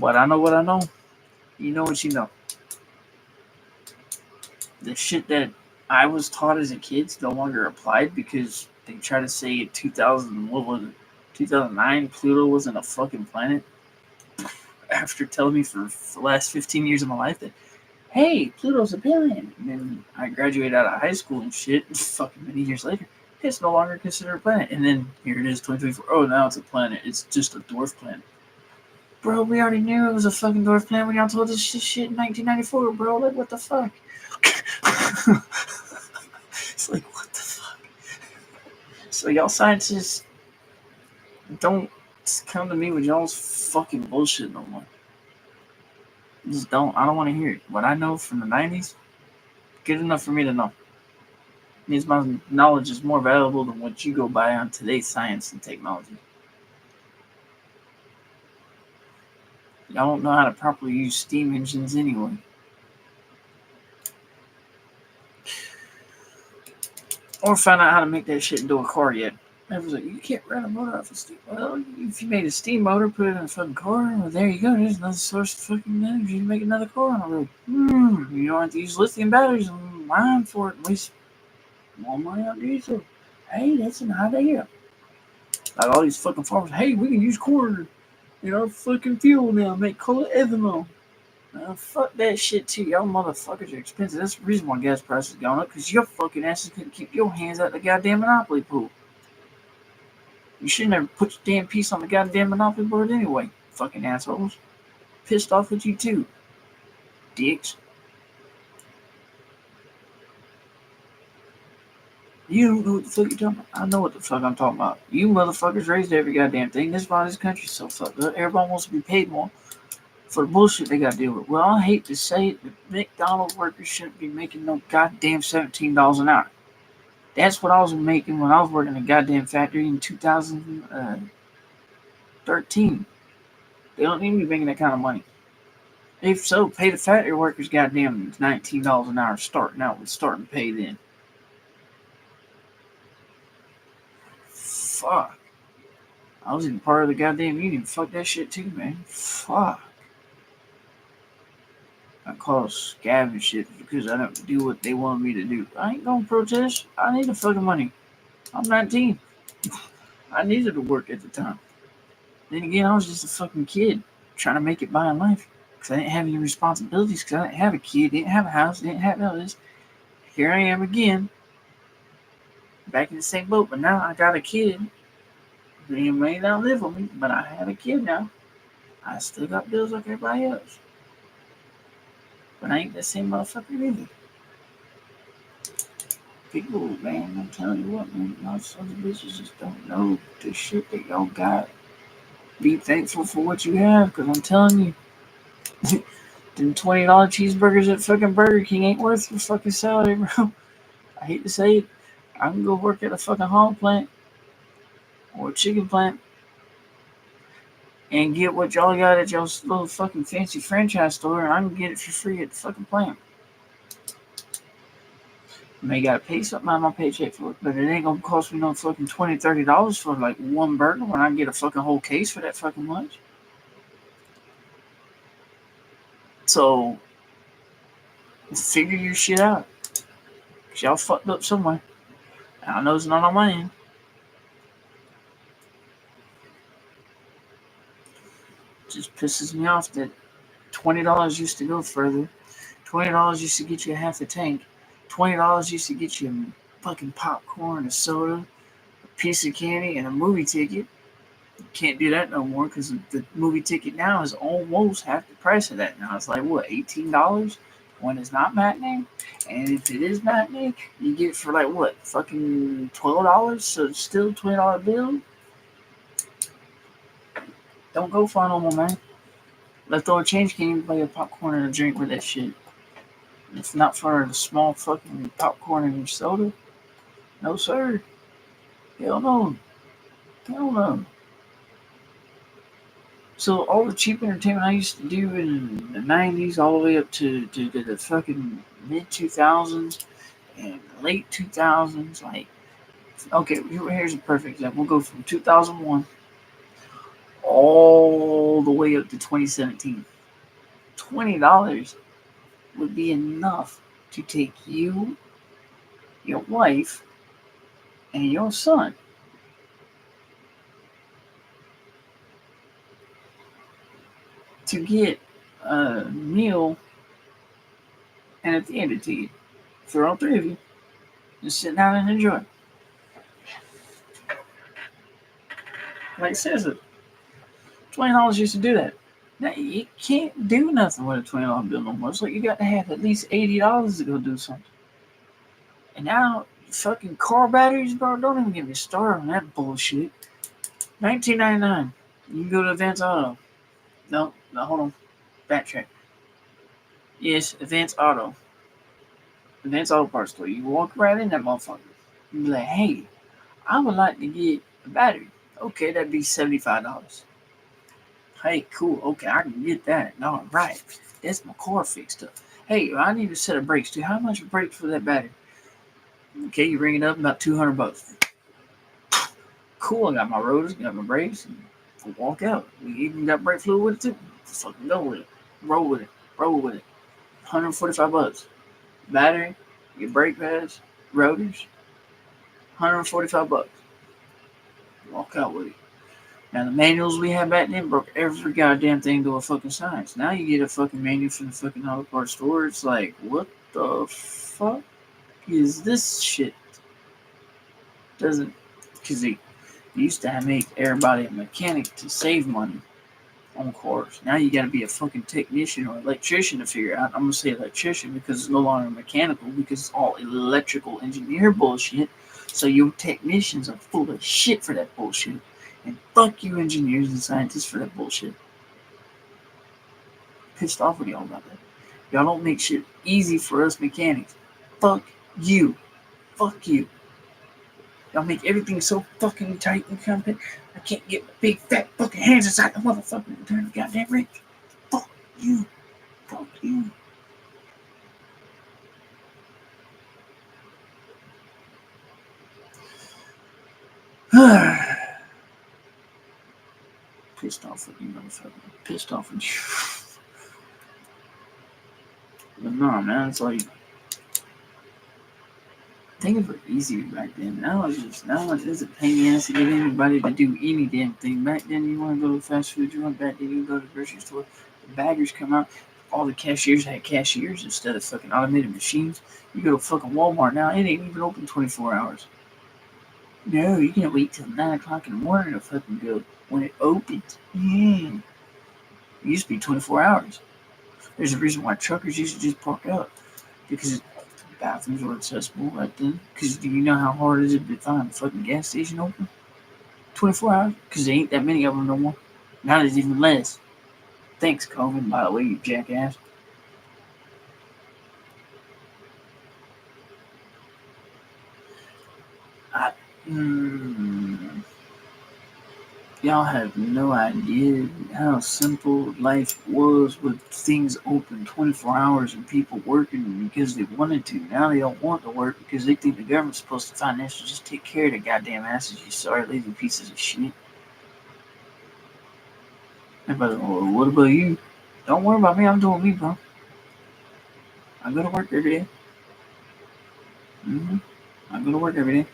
But I know what I know. You know what you know. The shit that I was taught as a kid no longer applied because they try to say in 2000, what was it? 2009, Pluto wasn't a fucking planet. After telling me for the last 15 years of my life that, hey, Pluto's a billion. And then I graduated out of high school and shit, fucking many years later. It's no longer considered a planet. And then here it is, 2024. Oh, now it's a planet. It's just a dwarf planet. Bro, we already knew it was a fucking dwarf planet when y'all told us this shit in 1994, bro. Like, what the fuck? It's like, what the fuck? So y'all scientists don't come to me with y'all's fucking bullshit no more. Just don't. I don't want to hear it. What I know from the 90s, good enough for me to know. It means my knowledge is more valuable than what you go by on today's science and technology. Y'all don't know how to properly use steam engines anyway. Or find out how to make that shit into a car yet. Everyone's like, you can't run a motor off a steam. Well, if you made a steam motor, put it in a fucking car, well, there you go. There's another source of fucking energy to make another car on the road. You don't have to use lithium batteries and mine for it. At least more money on diesel. Hey, that's an idea. Like all these fucking farmers, hey, we can use corn in our fucking fuel now, make call it ethanol. Fuck that shit too. Y'all motherfuckers are expensive. That's the reason why gas prices are going up, because your fucking asses couldn't keep your hands out the goddamn monopoly pool. You shouldn't have put your damn piece on the goddamn monopoly board anyway, fucking assholes. Pissed off with you too, dicks. You don't know what the fuck you're talking about. I know what the fuck I'm talking about. You motherfuckers raised every goddamn thing. This is why this country's so fucked up. Everybody wants to be paid more for the bullshit they gotta deal with. Well, I hate to say it, but McDonald's workers shouldn't be making no goddamn $17 an hour. That's what I was making when I was working in a goddamn factory in 2013. They don't need to be making that kind of money. If so, pay the factory workers goddamn $19 an hour starting out with starting pay then. Fuck. I was even part of the goddamn union. Fuck that shit too, man. Fuck. I call scavenge shit because I don't do what they want me to do. I ain't gonna protest. I need the fucking money. I'm 19. I needed to work at the time. Then again, I was just a fucking kid trying to make it by in life because I didn't have any responsibilities because I didn't have a kid, didn't have a house, didn't have none of this. Here I am again, back in the same boat, but now I got a kid. He may not live with me, but I have a kid now. I still got bills like everybody else. But I ain't the same motherfucker either. People, man, I'm telling you what, man, y'all sons of bitches just don't know the shit that y'all got. Be thankful for what you have, because I'm telling you, them $20 cheeseburgers at fucking Burger King ain't worth your fucking salary, bro. I hate to say it. I can go work at a fucking hog plant or a chicken plant and get what y'all got at y'all's little fucking fancy franchise store, and I can get it for free at the fucking plant. I may gotta pay something out of my paycheck for it, but it ain't gonna cost me no fucking $20, $30 for like one burger when I can get a fucking whole case for that fucking much. So figure your shit out. Cause y'all fucked up somewhere. I know it's not on my end. It just pisses me off that $20 used to go further. $20 used to get you a half a tank. $20 used to get you fucking popcorn, a soda, a piece of candy, and a movie ticket. Can't do that no more because the movie ticket now is almost half the price of that. Now it's like what, $18 when it's not matinee, and if it is matinee, you get it for like what, fucking $12. So it's still $20 bill. Don't go far no more, man. Leftover change can't even buy a popcorn and a drink with that shit. If not for the small fucking popcorn and your soda, no sir. Hell no. Hell no. So all the cheap entertainment I used to do in the '90s, all the way up to the fucking mid 2000s and late 2000s, like okay, here's a perfect example. We'll go from 2001 all the way up to 2017. $20 would be enough to take you, your wife, and your son to get a meal and a theater ticket for all three of you. Just sit down and enjoy. Like seriously, $20 used to do that. Now you can't do nothing with a $20 bill no more. It's like you got to have at least $80 to go do something. And now fucking car batteries, bro. Don't even get me started on that bullshit. 1999. You can go to Advance Auto. No, hold on. Backtrack. Yes, Advance Auto. Advance Auto Parts Store. You walk right in that motherfucker. You be like, hey, I would like to get a battery. Okay, that'd be $75. Hey, cool. Okay, I can get that. All right. That's my car fixed up. Hey, I need a set of brakes too. How much brakes for that battery? Okay, you ring it up about $200. Cool. I got my rotors, got my brakes, and we'll walk out. We even got brake fluid with it too. Fucking go with it. Roll with it. Roll with it. $145. Battery, your brake pads, rotors, $145. Walk out with it. Now the manuals we had back then broke every goddamn thing to a fucking science. Now you get a fucking manual from the fucking auto parts store. It's like, what the fuck is this shit? Doesn't, because they used to make everybody a mechanic to save money on cars. Now you got to be a fucking technician or electrician to figure out. I'm gonna say electrician because it's no longer mechanical because it's all electrical engineer bullshit. So your technicians are full of shit for that bullshit. And fuck you engineers and scientists for that bullshit. Pissed off with y'all about that. Y'all don't make shit easy for us mechanics. Fuck you. Fuck you. Y'all make everything so fucking tight and compact. I can't get my big fat fucking hands inside the motherfucker and turn the goddamn wrench. Fuck you. Fuck you. Pissed off with you, motherfucker. Pissed off with you. But no, man, it's like things were easy back then. Now it's a pain in the ass to get anybody to do any damn thing. Back then, you want to go to fast food, you want back then you go to the grocery store. The baggers come out. All the cashiers had cashiers instead of fucking automated machines. You go to fucking Walmart now, it ain't even open 24 hours. No, you can't wait till 9 o'clock in the morning to fucking go when it opens. Yeah. It used to be 24 hours. There's a reason why truckers used to just park up because Bathrooms were accessible right then. Because do you know how hard is it to find a fucking gas station open? 24 hours? Because there ain't that many of them no more. Now there's even less. Thanks, COVID, by the way, you jackass. I, mm, Y'all have no idea how simple life was with things open 24 hours and people working because they wanted to. Now they don't want to work because they think the government's supposed to financially just take care of their goddamn asses, you sorry lazy pieces of shit. Everybody's like, well, what about you? Don't worry about me, I'm doing me, bro. I go to work every day. Mm-hmm. I go to work every day.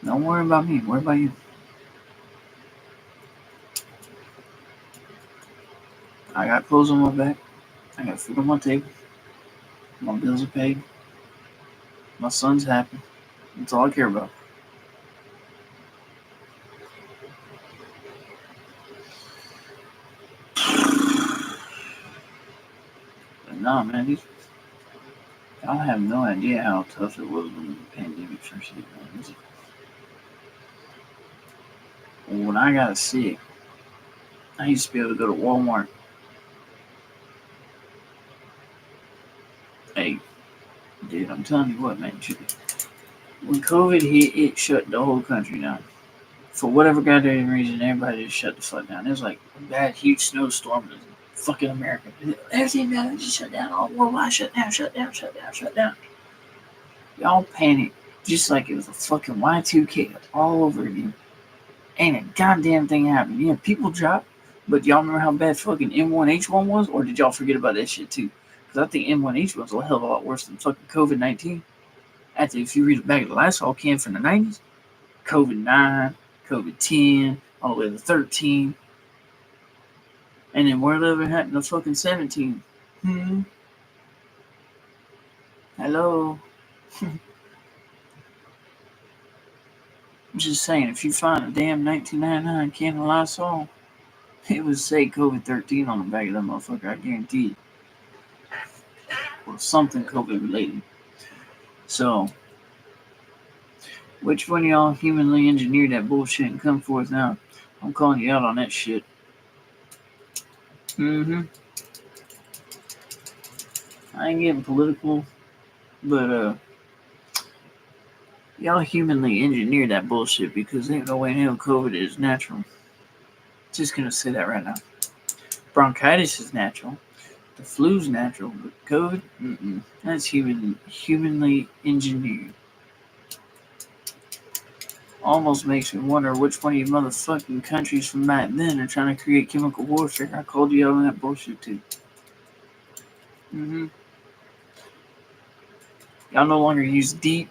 Don't worry about me, worry about you. I got clothes on my back. I got food on my table. My bills are paid. My son's happy. That's all I care about. But nah, man, y'all have no idea how tough it was when the pandemic first hit. When I got sick, I used to be able to go to Walmart. Hey, dude, I'm telling you what, man. When COVID hit, it shut the whole country down. For whatever goddamn reason, everybody just shut the fuck down. It was like a bad, huge snowstorm in fucking America. Everything just shut down. All worldwide shut down, shut down, shut down, shut down. Y'all panicked just like it was a fucking Y2K all over again. Ain't a goddamn thing happened. Yeah, people dropped, but y'all remember how bad fucking M1H1 was? Or did y'all forget about that shit too? Because I think M1H1 was a hell of a lot worse than fucking COVID 19. After, if you read back at the last all can from the 90s, COVID 9, COVID 10, all the way to 13, and then we're living in the fucking 17. Hello? I'm just saying, if you find a damn 1999 can of Lysol, it would say COVID 13 on the back of that motherfucker, I guarantee it. Or something COVID related. So, which one of y'all humanly engineered that bullshit and come forth now? I'm calling you out on that shit. Mm-hmm. I ain't getting political, but y'all humanly engineered that bullshit because ain't no way in hell COVID is natural. Just gonna say that right now. Bronchitis is natural. The flu's natural, but COVID, that's humanly engineered. Almost makes me wonder which one of you motherfucking countries from back then are trying to create chemical warfare. I called you out on that bullshit too. Mm-hmm. Y'all no longer use DEET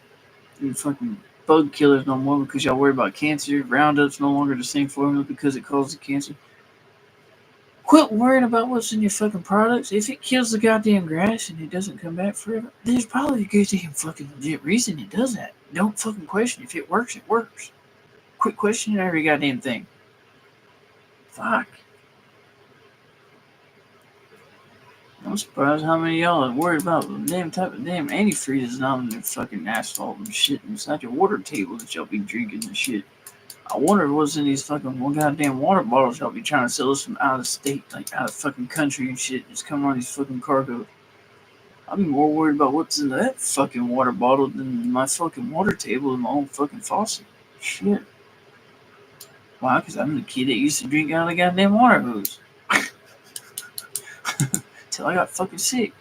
and fucking bug killers no more because y'all worry about cancer. Roundup's no longer the same formula because it causes cancer. Quit worrying about what's in your fucking products. If it kills the goddamn grass and it doesn't come back forever, there's probably a good damn fucking legit reason it does that. Don't fucking question. If it works, it works. Quit questioning every goddamn thing. Fuck. I'm surprised how many of y'all are worried about the damn type of damn antifreeze not on their fucking asphalt and shit inside your water table that y'all be drinking and shit. I wonder what's in these fucking goddamn water bottles y'all be trying to sell us from out of state, like out of fucking country and shit. Just come on these fucking cargoes. I'd be more worried about what's in that fucking water bottle than my fucking water table and my own fucking faucet. Shit. Why? Because I'm the kid that used to drink out of the goddamn water hose. Till I got fucking sick.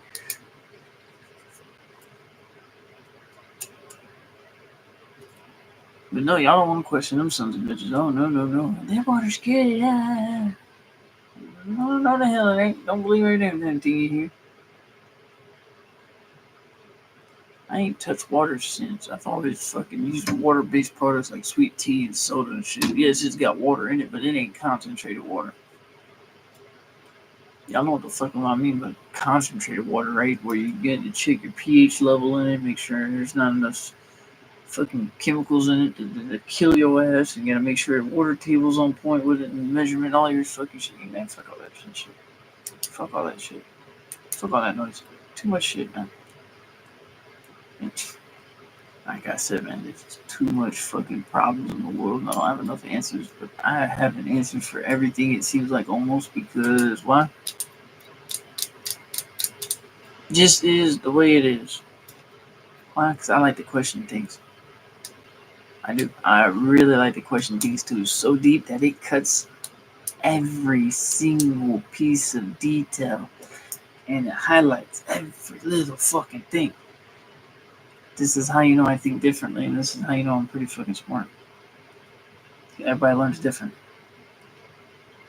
But no, y'all don't want to question them sons of bitches. Oh, no. That water's good. No, the hell it ain't. Don't believe everything you hear. I ain't touched water since. I've always fucking used water-based products like sweet tea and soda and shit. Yes, it's got water in it, but it ain't concentrated water. Y'all know what the fuck I mean by concentrated water, right? Where you get to check your pH level in it, make sure there's not enough fucking chemicals in it to kill your ass. You gotta make sure the water table's on point with it and measurement, all your fucking shit. Man, fuck all that shit. Fuck all that shit. Fuck all that noise. Too much shit, man. Like I said, man, there's too much fucking problems in the world. And I don't have enough answers, but I have an answer for everything. It seems like almost because why? Just is the way it is. Why? Because I like to question things. I do. I really like to question things too, so deep that it cuts every single piece of detail and it highlights every little fucking thing. This is how you know I think differently, and this is how you know I'm pretty fucking smart. Everybody learns different.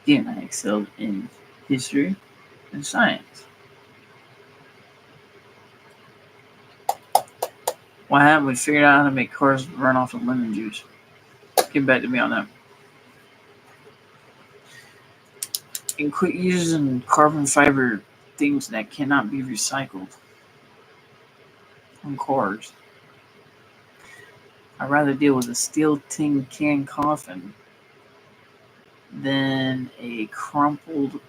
Again, I excelled in history and science. Why haven't we figured out how to make cars run off of lemon juice? Get back to me on that. And quit using carbon fiber things that cannot be recycled on cars. I'd rather deal with a steel tin can coffin than a crumpled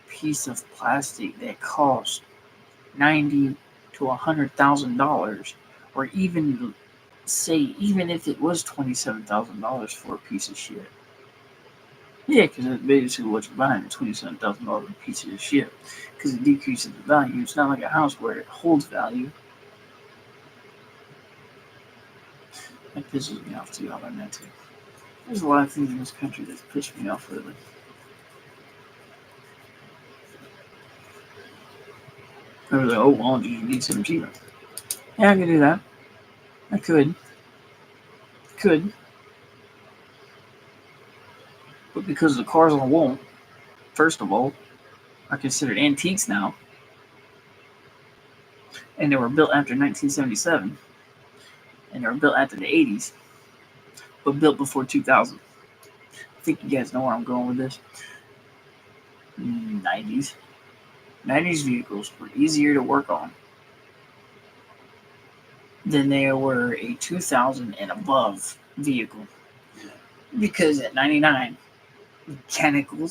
piece of plastic that costs $90,000 to $100,000, or even even if it was $27,000 for a piece of shit. Yeah, because it's basically what you're buying, a $27,000 piece of shit, because it decreases the value. It's not like a house where it holds value. That pisses me off too. How about that too? There's a lot of things in this country that's pissed me off lately. I was like, oh, well, you need something cheaper. Yeah, I could do that. I could. But because the cars on the wall, first of all, are considered antiques now, and they were built after 1977, and they were built after the 80s, but built before 2000. I think you guys know where I'm going with this. 90s. 90s vehicles were easier to work on than they were a 2000 and above vehicle. Because at 99, mechanical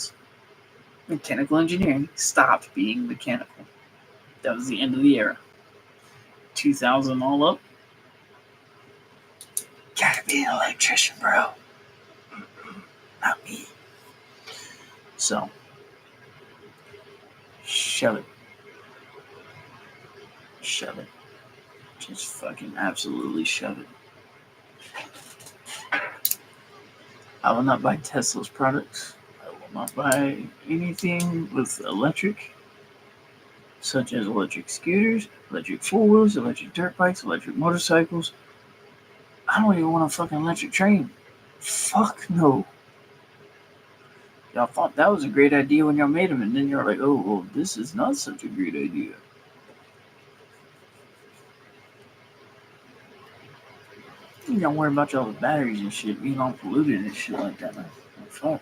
engineering stopped being mechanical. That was the end of the era. 2000 all up, gotta be an electrician, bro. Not me. So, shove it. Shove it. Just fucking absolutely shove it. I will not buy Tesla's products. I will not buy anything with electric, such as electric scooters, electric four wheels, electric dirt bikes, electric motorcycles. I don't even want a fucking electric train. Fuck no. Y'all thought that was a great idea when y'all made them, and then you're like, oh, well, this is not such a great idea. You don't worry about y'all the batteries and shit being all polluted and shit like that, man. Fuck.